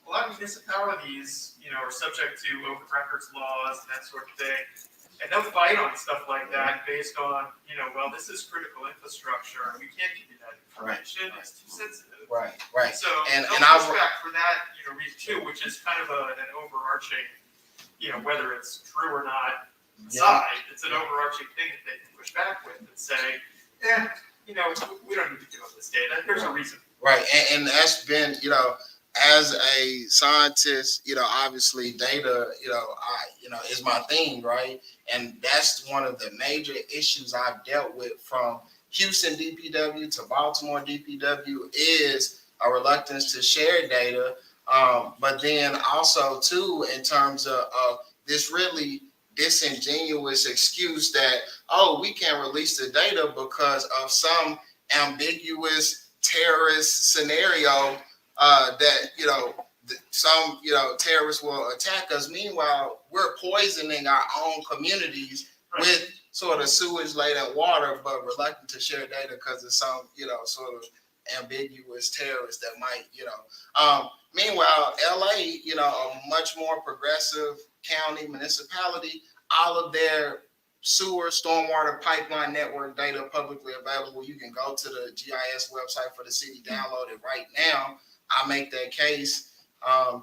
A lot of municipalities, are subject to open records laws and that sort of thing, and they'll fight on stuff like that based on, well, this is critical infrastructure, and we can't give you that information. Right. It's too sensitive. Right. So and I'll push back for that, reason too, which is kind of an overarching, whether it's true or not, aside. It's an overarching thing that they can push back with and say, yeah, you know, we don't need to give up this data. There's a reason. Right, and that's been, you know, as a scientist, you know, obviously data, is my thing, right? And that's one of the major issues I've dealt with from Houston DPW to Baltimore DPW is a reluctance to share data. But then also too, in terms of this really disingenuous excuse that, oh, we can't release the data because of some ambiguous terrorist scenario that, you know, some, you know, terrorists will attack us. Meanwhile, we're poisoning our own communities with sort of sewage-laden water, but reluctant to share data because of some, you know, sort of ambiguous terrorists that might, you know. Meanwhile, LA, you know, a much more progressive county, municipality, all of their sewer, stormwater, pipeline network data publicly available. You can go to the GIS website for the city, download it right now. I make that case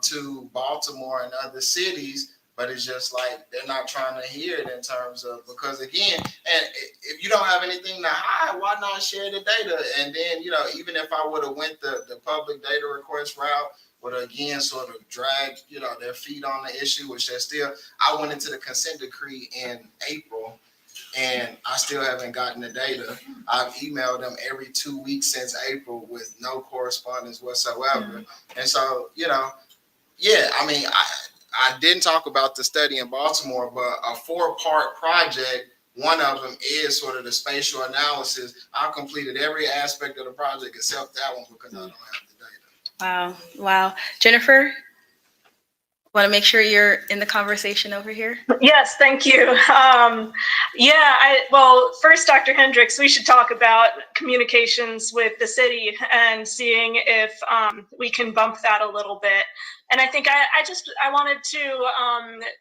to Baltimore and other cities, but it's just like they're not trying to hear it in terms of, because again, and if you don't have anything to hide, why not share the data? And then, you know, even if I would have went the public data request route, would again sort of drag, you know, their feet on the issue, which they're still, I went into the consent decree in April and I still haven't gotten the data. I've emailed them every 2 weeks since April with no correspondence whatsoever. And so, you know, yeah, I mean, I didn't talk about the study in Baltimore, but a 4-part project, one of them is sort of the spatial analysis. I completed every aspect of the project except that one because I don't have the data. Wow. Jennifer, want to make sure you're in the conversation over here? Yes, thank you. Well, first, Dr. Hendricks, we should talk about communications with the city and seeing if we can bump that a little bit. And I think I wanted to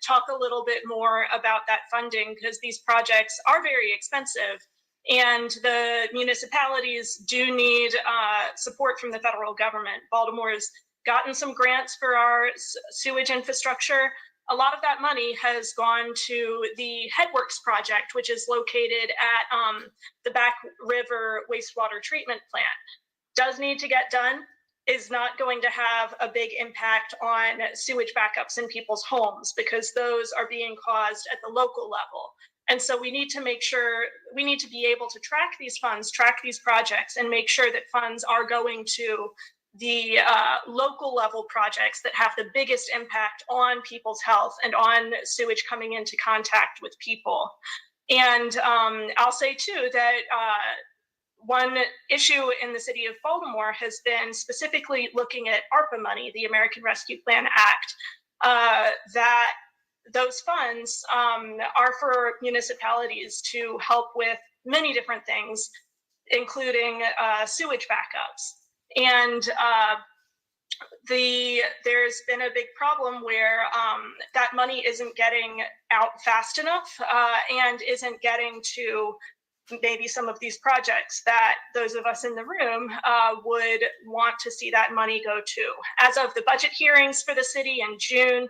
talk a little bit more about that funding because these projects are very expensive. And the municipalities do need support from the federal government. Baltimore's gotten some grants for our sewage infrastructure. A lot of that money has gone to the Headworks project, which is located at the Back River Wastewater Treatment Plant. Does need to get done, is not going to have a big impact on sewage backups in people's homes because those are being caused at the local level. And so we need to make sure, we need to be able to track these funds, track these projects, and make sure that funds are going to the local level projects that have the biggest impact on people's health and on sewage coming into contact with people. And I'll say too that one issue in the city of Baltimore has been specifically looking at ARPA money, the American Rescue Plan Act, that those funds are for municipalities to help with many different things, including sewage backups. And there's been a big problem where that money isn't getting out fast enough and isn't getting to maybe some of these projects that those of us in the room would want to see that money go to. As of the budget hearings for the city in June,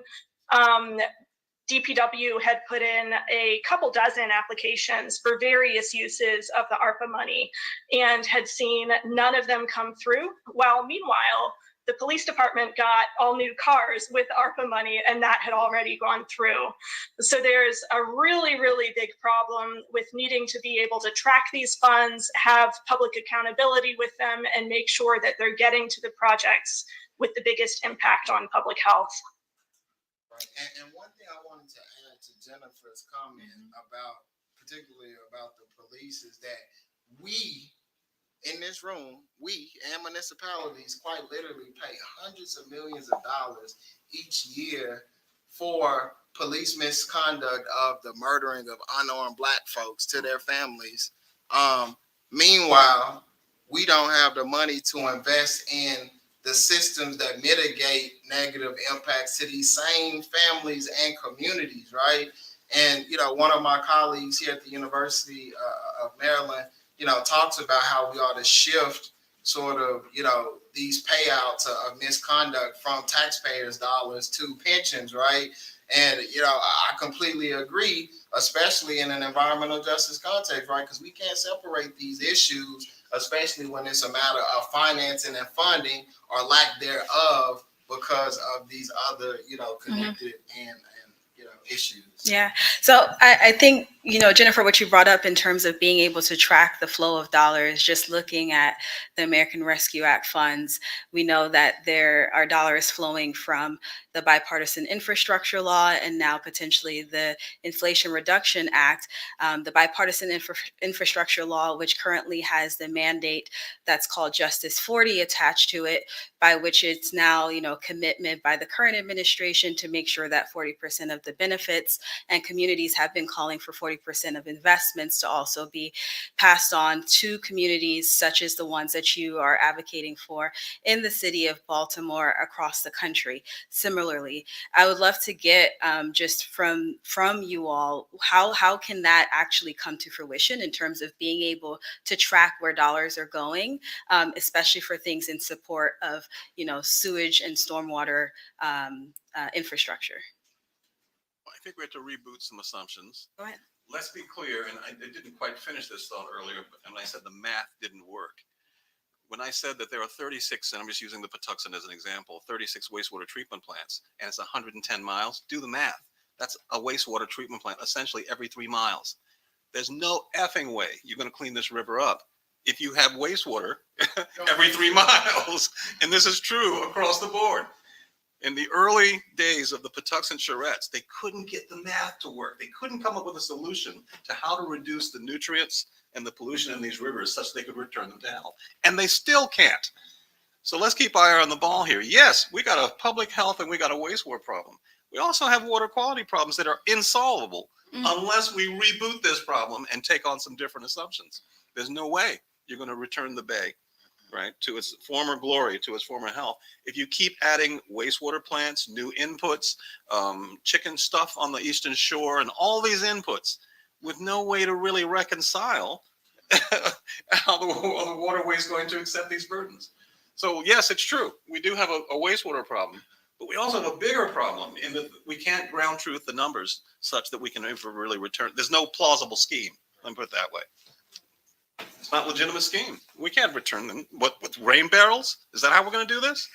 DPW had put in a couple dozen applications for various uses of the ARPA money and had seen none of them come through. While meanwhile, the police department got all new cars with ARPA money and that had already gone through. So there's a really, really big problem with needing to be able to track these funds, have public accountability with them, and make sure that they're getting to the projects with the biggest impact on public health. And one thing I wanted to add to Jennifer's comment about, particularly about the police, is that we in this room, we and municipalities quite literally pay hundreds of millions of dollars each year for police misconduct of the murdering of unarmed Black folks to their families. Meanwhile, we don't have the money to invest in the systems that mitigate negative impacts to these same families and communities, right? And, you know, one of my colleagues here at the University of Maryland, you know, talks about how we ought to shift sort of, you know, these payouts of misconduct from taxpayers' dollars to pensions, right? And, you know, I completely agree, especially in an environmental justice context, right? Because we can't separate these issues, especially when it's a matter of financing and funding or lack thereof because of these other, you know, connected and you know, issues. Yeah. So I think, you know, Jennifer, what you brought up in terms of being able to track the flow of dollars, just looking at the American Rescue Act funds, we know that there are dollars flowing from the Bipartisan Infrastructure Law and now potentially the Inflation Reduction Act. The Bipartisan Infrastructure Law, which currently has the mandate that's called Justice 40 attached to it, by which it's now, you know, commitment by the current administration to make sure that 40% of the benefits, and communities have been calling for 40% of investments to also be passed on to communities such as the ones that you are advocating for in the city of Baltimore, across the country. Similarly, I would love to get just from you all, how can that actually come to fruition in terms of being able to track where dollars are going, especially for things in support of, you know, sewage and stormwater infrastructure. I think we have to reboot some assumptions. Go ahead. Let's be clear, and I didn't quite finish this thought earlier, and I said the math didn't work. When I said that there are 36, and I'm just using the Patuxent as an example, 36 wastewater treatment plants, and it's 110 miles, do the math. That's a wastewater treatment plant essentially every 3 miles. There's no effing way you're going to clean this river up if you have wastewater every 3 miles. And this is true across the board. In the early days of the Patuxent charrettes, they couldn't get the math to work. They couldn't come up with a solution to how to reduce the nutrients and the pollution in these rivers such they could return them to health. And they still can't. So let's keep our eye on the ball here. Yes, we got a public health and we got a wastewater problem. We also have water quality problems that are insolvable unless we reboot this problem and take on some different assumptions. There's no way you're going to return the bay, right, to its former glory, to its former health, if you keep adding wastewater plants, new inputs, chicken stuff on the Eastern Shore, and all these inputs with no way to really reconcile how the waterway is going to accept these burdens. So yes, it's true. We do have a wastewater problem, but we also have a bigger problem in that we can't ground truth the numbers such that we can ever really return. There's no plausible scheme. Let me put it that way. It's not a legitimate scheme. We can't return them. What, with rain barrels? Is that how we're going to do this?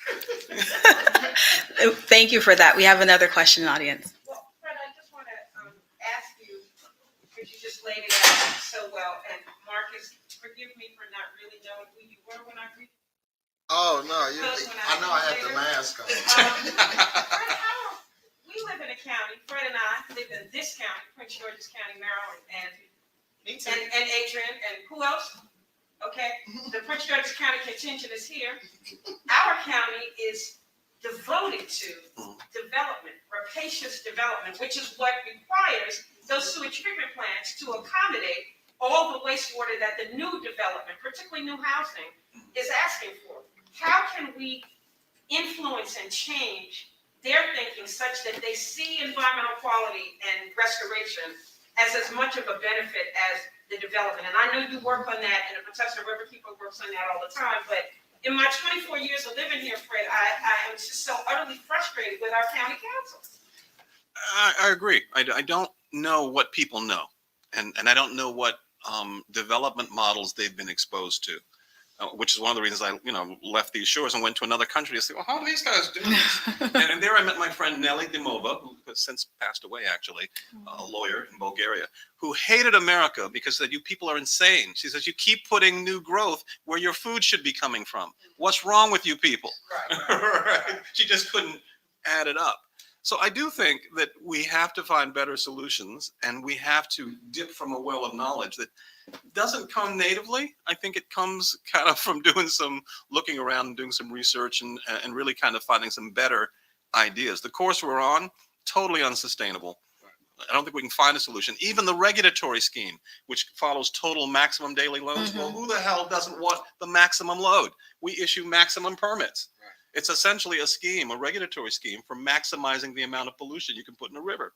Thank you for that. We have another question in the audience. Well, Fred, I just want to ask you, because you just laid it out so well, and Marccus, forgive me for not really knowing who you were when I read. Oh, no, I know I had the mask on. Fred, we live in a county, Fred and I live in this county, Prince George's County, Maryland, and Adrian, and who else? Okay, the Prince George's County contingent is here. Our county is devoted to development, rapacious development, which is what requires those sewage treatment plants to accommodate all the wastewater that the new development, particularly new housing, is asking for. How can we influence and change their thinking such that they see environmental quality and restoration as much of a benefit as the development? And I know you work on that, and the Patuxent Riverkeeper works on that all the time, but in my 24 years of living here, Fred, I am just so utterly frustrated with our county council. I agree. I don't know what people know, and I don't know what development models they've been exposed to. Which is one of the reasons I, left these shores and went to another country to say, well, how do these guys do this? and there I met my friend Nelly Dimova, who has since passed away, actually, a lawyer in Bulgaria, who hated America because said, you people are insane. She says, you keep putting new growth where your food should be coming from. What's wrong with you people? Right. She just couldn't add it up. So I do think that we have to find better solutions, and we have to dip from a well of knowledge that doesn't come natively. I think it comes kind of from doing some looking around and doing some research and really kind of finding some better ideas. The course we're on, totally unsustainable. I don't think we can find a solution. Even the regulatory scheme, which follows total maximum daily loads, well, who the hell doesn't want the maximum load? We issue maximum permits. It's essentially a scheme, a regulatory scheme for maximizing the amount of pollution you can put in a river.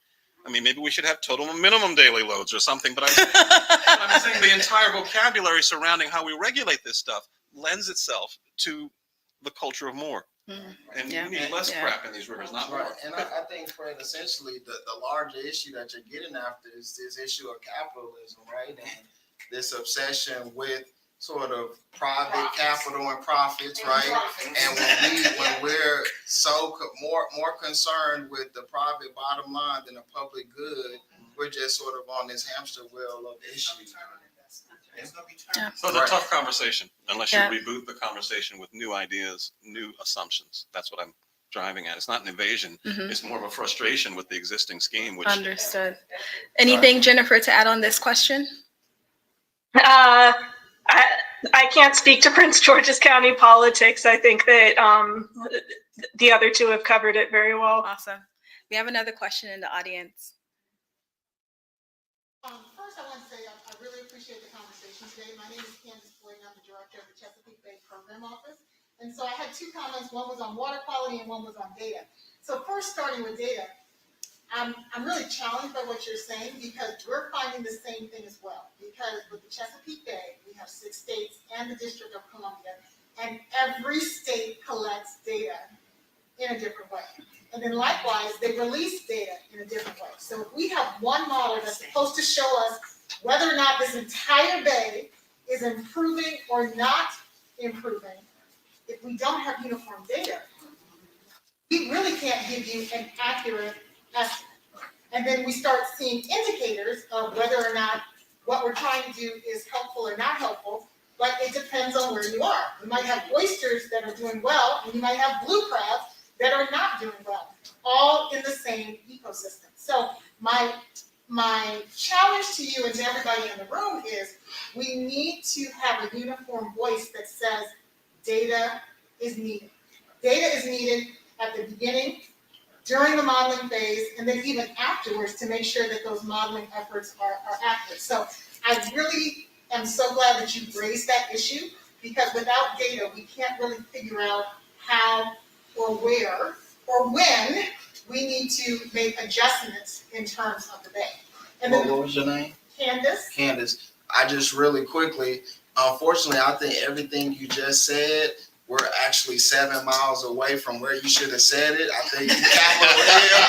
I mean, maybe we should have total minimum daily loads or something, but I'm saying the entire vocabulary surrounding how we regulate this stuff lends itself to the culture of more. And Yeah. you need less Yeah. crap in these rivers, not more. Right, and I think, Fred, essentially, the larger issue that you're getting after is this issue of capitalism, right? And this obsession with sort of private capital and profits, right? And when we're more concerned with the private bottom line than the public good, we're just sort of on this hamster wheel of issues. Yeah. So it's a tough conversation unless you Yeah. reboot the conversation with new ideas, new assumptions. That's what I'm driving at. It's not an evasion. Mhm. It's more of a frustration with the existing scheme, which Understood. Anything, Jennifer, to add on this question? I can't speak to Prince George's County politics. I think that the other two have covered it very well. Awesome. We have another question in the audience. First, I want to say I really appreciate the conversation today. My name is Candace Boyd, and I'm the director of the Chesapeake Bay Program Office. And so I had two comments. One was on water quality and one was on data. So first, starting with data, I'm really challenged by what you're saying because we're finding the same thing as well. Because with the Chesapeake Bay, we have 6 states and the District of Columbia, and every state collects data in a different way. And then likewise, they release data in a different way. So if we have one model that's supposed to show us whether or not this entire bay is improving or not improving, if we don't have uniform data, we really can't give you an accurate estimate. And then we start seeing indicators of whether or not what we're trying to do is helpful or not helpful, but it depends on where you are. You might have oysters that are doing well, and you might have blue crabs that are not doing well, all in the same ecosystem. So my challenge to you and to everybody in the room is we need to have a uniform voice that says data is needed. Data is needed at the beginning, during the modeling phase, and then even afterwards to make sure that those modeling efforts are accurate. So I really am so glad that you raised that issue, because without data, we can't really figure out how or where or when we need to make adjustments in terms of the bay. And then, What was your name? Candace. Candace, I just really quickly, unfortunately, I think everything you just said, we're actually 7 miles away from where you should have said it. I think Capitol Hill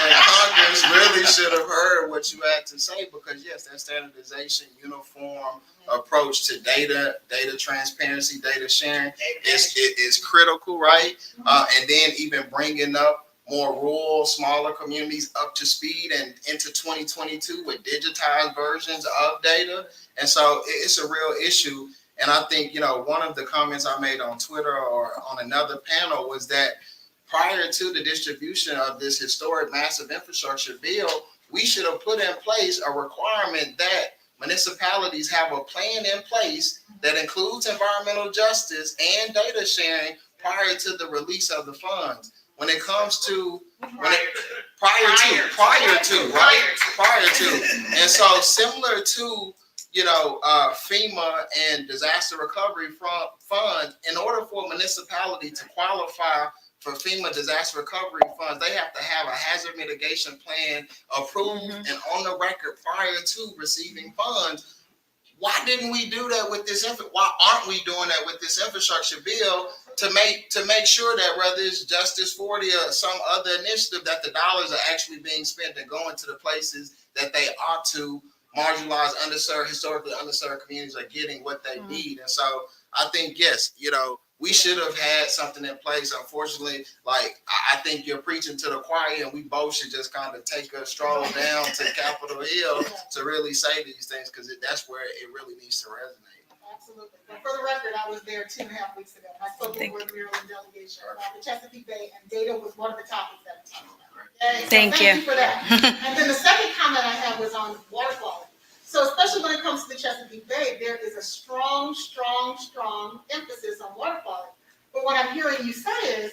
and Congress really should have heard what you had to say, because yes, that standardization, uniform approach to data transparency, data sharing is critical, right? And then even bringing up more rural, smaller communities up to speed and into 2022 with digitized versions of data. And so it's a real issue. And I think, one of the comments I made on Twitter or on another panel was that prior to the distribution of this historic massive infrastructure bill, we should have put in place a requirement that municipalities have a plan in place that includes environmental justice and data sharing prior to the release of the funds. When it comes to prior to. And so similar to FEMA and disaster recovery funds, in order for a municipality to qualify for FEMA disaster recovery funds, they have to have a hazard mitigation plan approved and on the record prior to receiving funds. Why didn't we do that with this? Why aren't we doing that with this infrastructure bill to make sure that whether it's Justice 40 or some other initiative, that the dollars are actually being spent and going to the places that they ought to? Marginalized, underserved, historically underserved communities are getting what they need. And so I think, yes, we should have had something in place. Unfortunately, I think you're preaching to the choir, and we both should just kind of take a stroll down to Capitol Hill to really say these things, because that's where it really needs to resonate. Absolutely. But for the record, I was there 2.5 weeks ago. I spoke with the Maryland delegation about the Chesapeake Bay, and data was one of the topics that we talked about. Okay? So Thank you for that. And then the second comment I had was on water quality. So especially when it comes to the Chesapeake Bay, there is a strong emphasis on water quality. But what I'm hearing you say is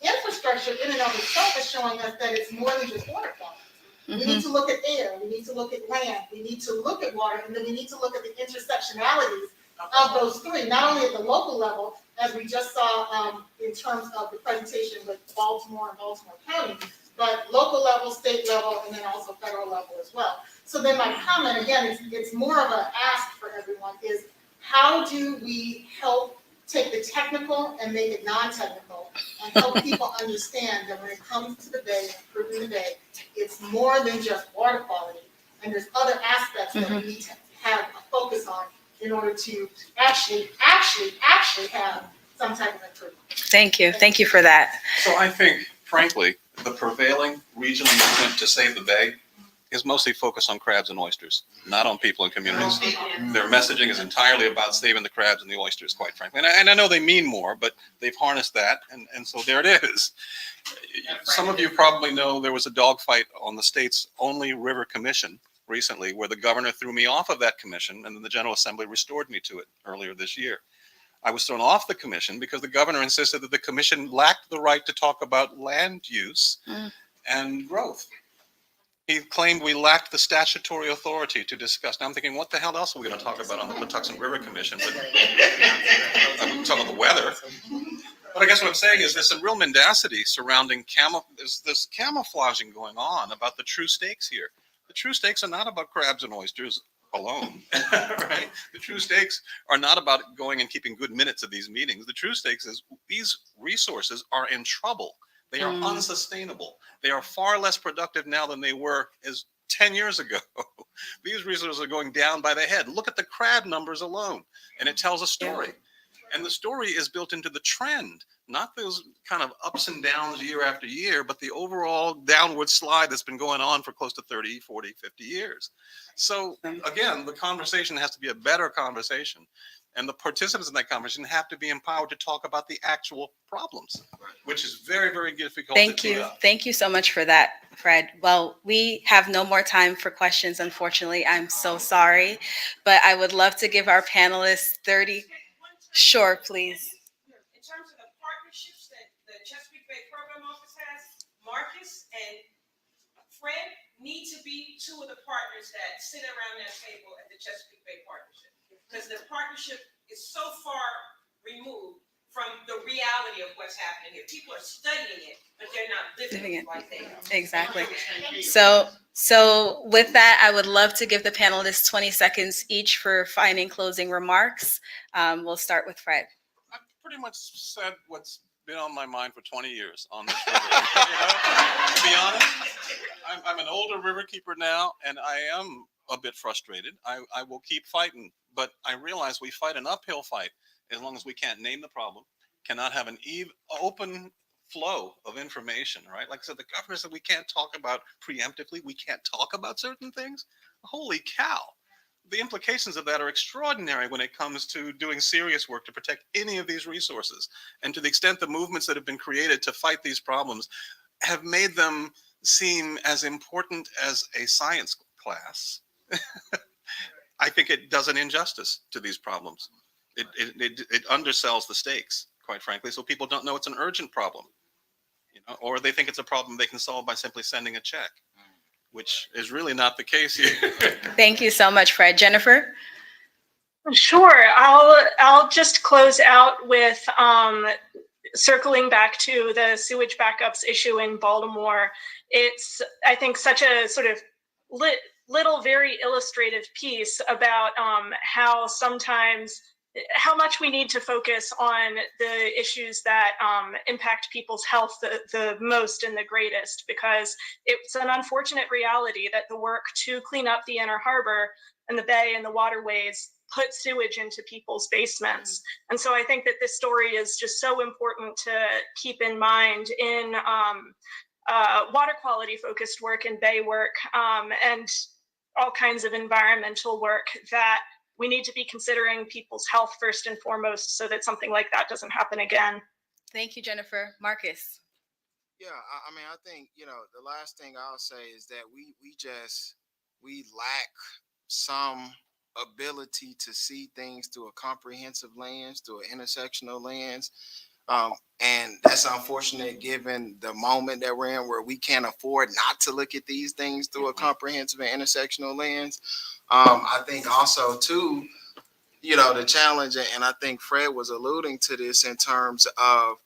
infrastructure in and of itself is showing us that it's more than just water quality. We need to look at air, we need to look at land, we need to look at water, and then we need to look at the intersectionalities of those three, not only at the local level, as we just saw in terms of the presentation with Baltimore and Baltimore County, but local level, state level, and then also federal level as well. So then my comment, again, it's more of an ask for everyone, is how do we help take the technical and make it non-technical and help people understand that when it comes to the bay, improving the bay, it's more than just water quality. And there's other aspects that we need to have a focus on in order to actually have some type of improvement. Thank you. Thank you for that. So I think, frankly, the prevailing regional movement to save the bay is mostly focused on crabs and oysters, not on people and communities. Their messaging is entirely about saving the crabs and the oysters, quite frankly. And I know they mean more, but they've harnessed that, and so there it is. Some of you probably know there was a dogfight on the state's only river commission recently, where the governor threw me off of that commission, and then the General Assembly restored me to it earlier this year. I was thrown off the commission because the governor insisted that the commission lacked the right to talk about land use and growth. He claimed we lacked the statutory authority to discuss. Now I'm thinking, what the hell else are we going to talk about on the Patuxent River Commission? But we can talk about the weather. But I guess what I'm saying is there's some real mendacity surrounding there's this camouflaging going on about the true stakes here. The true stakes are not about crabs and oysters alone, right? The true stakes are not about going and keeping good minutes of these meetings. The true stakes is these resources are in trouble. They are unsustainable. They are far less productive now than they were as 10 years ago. These resources are going down by the head. Look at the crab numbers alone, and it tells a story. And the story is built into the trend, not those kind of ups and downs year after year, but the overall downward slide that's been going on for close to 30, 40, 50 years. So again, the conversation has to be a better conversation. And the participants in that conversation have to be empowered to talk about the actual problems, which is very, very difficult to do. Thank you so much for that, Fred. Well, we have no more time for questions, unfortunately. I'm so sorry. But I would love to give our panelists 30. Sure, please. In terms of the partnerships that the Chesapeake Bay Program Office has, Marccus and Fred need to be two of the partners that sit around that table at the Chesapeake Bay Partnership. Because the partnership is so far removed from the reality of what's happening here. People are studying it, but they're not living it like they are. Exactly. So with that, I would love to give the panelists 20 seconds each for final closing remarks. We'll start with Fred. I've pretty much said what's been on my mind for 20 years on this river. To be honest, I'm an older river keeper now, and I am a bit frustrated. I will keep fighting, but I realize we fight an uphill fight as long as we can't name the problem, cannot have an open flow of information, right? Like I said, the governor said we can't talk about preemptively, we can't talk about certain things. Holy cow. The implications of that are extraordinary when it comes to doing serious work to protect any of these resources. And to the extent the movements that have been created to fight these problems have made them seem as important as a science class, I think it does an injustice to these problems. It undersells the stakes, quite frankly, so people don't know it's an urgent problem, or they think it's a problem they can solve by simply sending a check, which is really not the case here. Thank you so much, Fred. Jennifer? Sure. I'll just close out with circling back to the sewage backups issue in Baltimore. It's, I think, such a sort of little, very illustrative piece about how much we need to focus on the issues that impact people's health the most and the greatest, because it's an unfortunate reality that the work to clean up the inner harbor and the bay and the waterways put sewage into people's basements. And so I think that this story is just so important to keep in mind in water quality focused work and bay work and all kinds of environmental work, that we need to be considering people's health first and foremost so that something like that doesn't happen again. Thank you, Jennifer. Marccus? Yeah, I mean, I think, the last thing I'll say is that we lack some ability to see things through a comprehensive lens, through an intersectional lens. And that's unfortunate given the moment that we're in, where we can't afford not to look at these things through a comprehensive and intersectional lens. I think also too, the challenge, and I think Fred was alluding to this in terms of,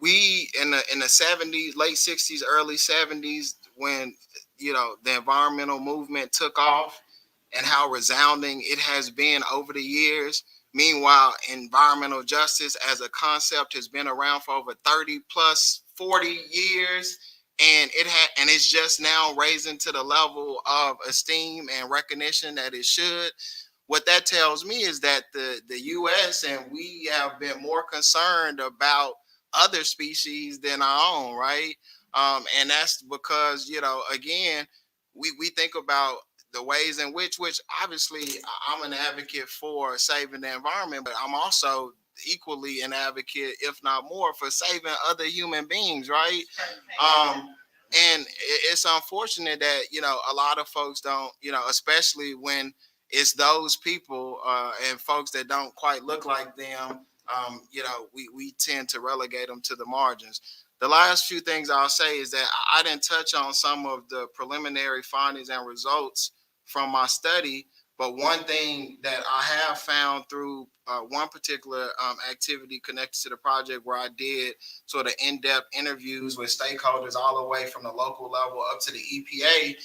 we in the 70s, late 60s, early 70s, when, the environmental movement took off and how resounding it has been over the years, Meanwhile, environmental justice as a concept has been around for over 30 plus 40 years. And it's just now raising to the level of esteem and recognition that it should. What that tells me is that the U.S. and we have been more concerned about other species than our own, right? And that's because, again, we think about the ways in which obviously I'm an advocate for saving the environment, but I'm also equally an advocate, if not more, for saving other human beings, right? And it's unfortunate that, a lot of folks don't, especially when it's those people and folks that don't quite look like them, we tend to relegate them to the margins. The last few things I'll say is that I didn't touch on some of the preliminary findings and results from my study, but one thing that I have found through one particular activity connected to the project where I did sort of in-depth interviews with stakeholders all the way from the local level up to the EPA,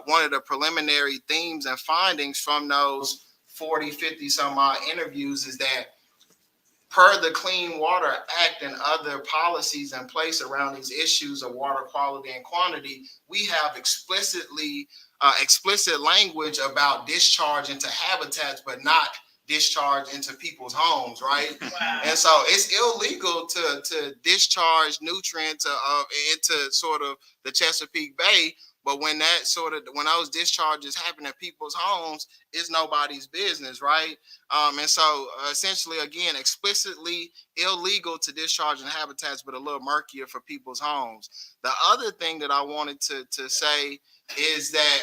one of the preliminary themes and findings from those 40, 50 some odd interviews is that per the Clean Water Act and other policies in place around these issues of water quality and quantity, we have explicit language about discharge into habitats, but not discharge into people's homes, right? Wow. And so it's illegal to discharge nutrients into sort of the Chesapeake Bay. But when those discharges happen at people's homes, it's nobody's business, right? And so essentially, again, explicitly illegal to discharge in habitats, but a little murkier for people's homes. The other thing that I wanted to say is that,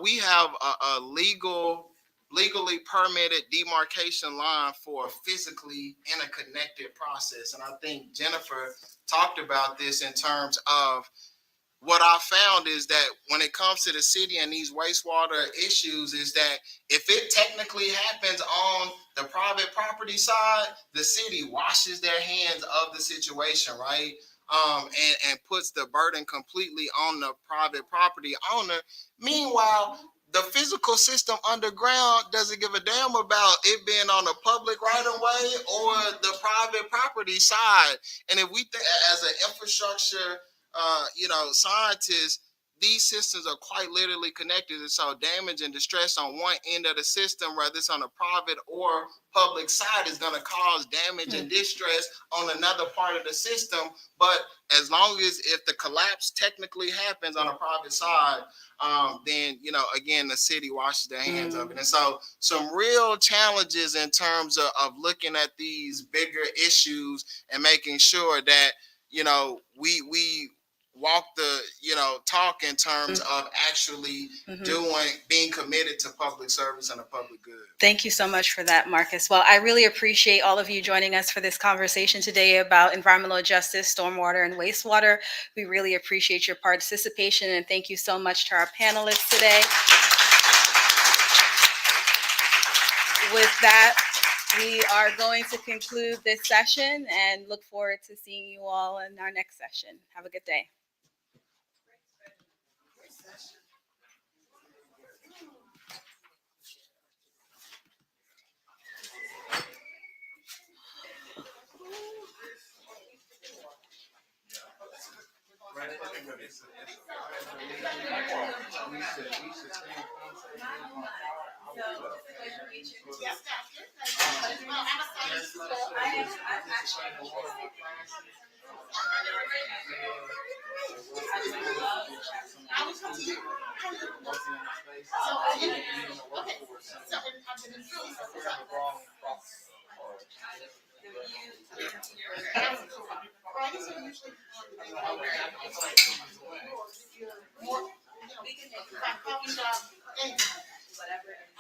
we have a legally permitted demarcation line for a physically interconnected process. And I think Jennifer talked about this in terms of what I found is that when it comes to the city and these wastewater issues is that if it technically happens on the private property side, the city washes their hands of the situation, right? And puts the burden completely on the private property owner. Meanwhile, the physical system underground doesn't give a damn about it being on the public right of way or the private property side. And if we think as an infrastructure scientists, these systems are quite literally connected. And so damage and distress on one end of the system, whether it's on a private or public side, is going to cause damage and distress on another part of the system. But as long as if the collapse technically happens on a private side, then, again, the city washes their hands of it. And so some real challenges in terms of looking at these bigger issues and making sure that, we walk the, talk in terms of actually being committed to public service and the public good. Thank you so much for that, Marccus. Well, I really appreciate all of you joining us for this conversation today about environmental justice, stormwater, and wastewater. We really appreciate your participation, and thank you so much to our panelists today. With that, we are going to conclude this session and look forward to seeing you all in our next session. Have a good day.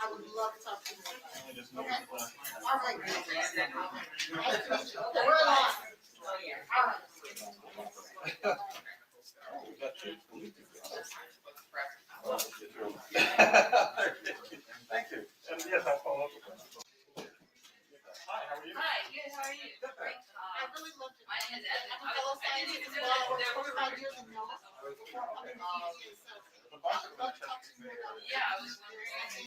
I would love to talk to you. Okay. All right. We're live. All right. Thank you. And yes, I'll follow up with that. Hi, how are you? Hi, good, how are you? Great. I really loved it. My name is Evan. I'm a fellow scientist as well. I worked 45 years in North. I'm in the EPA, so I'd love to talk to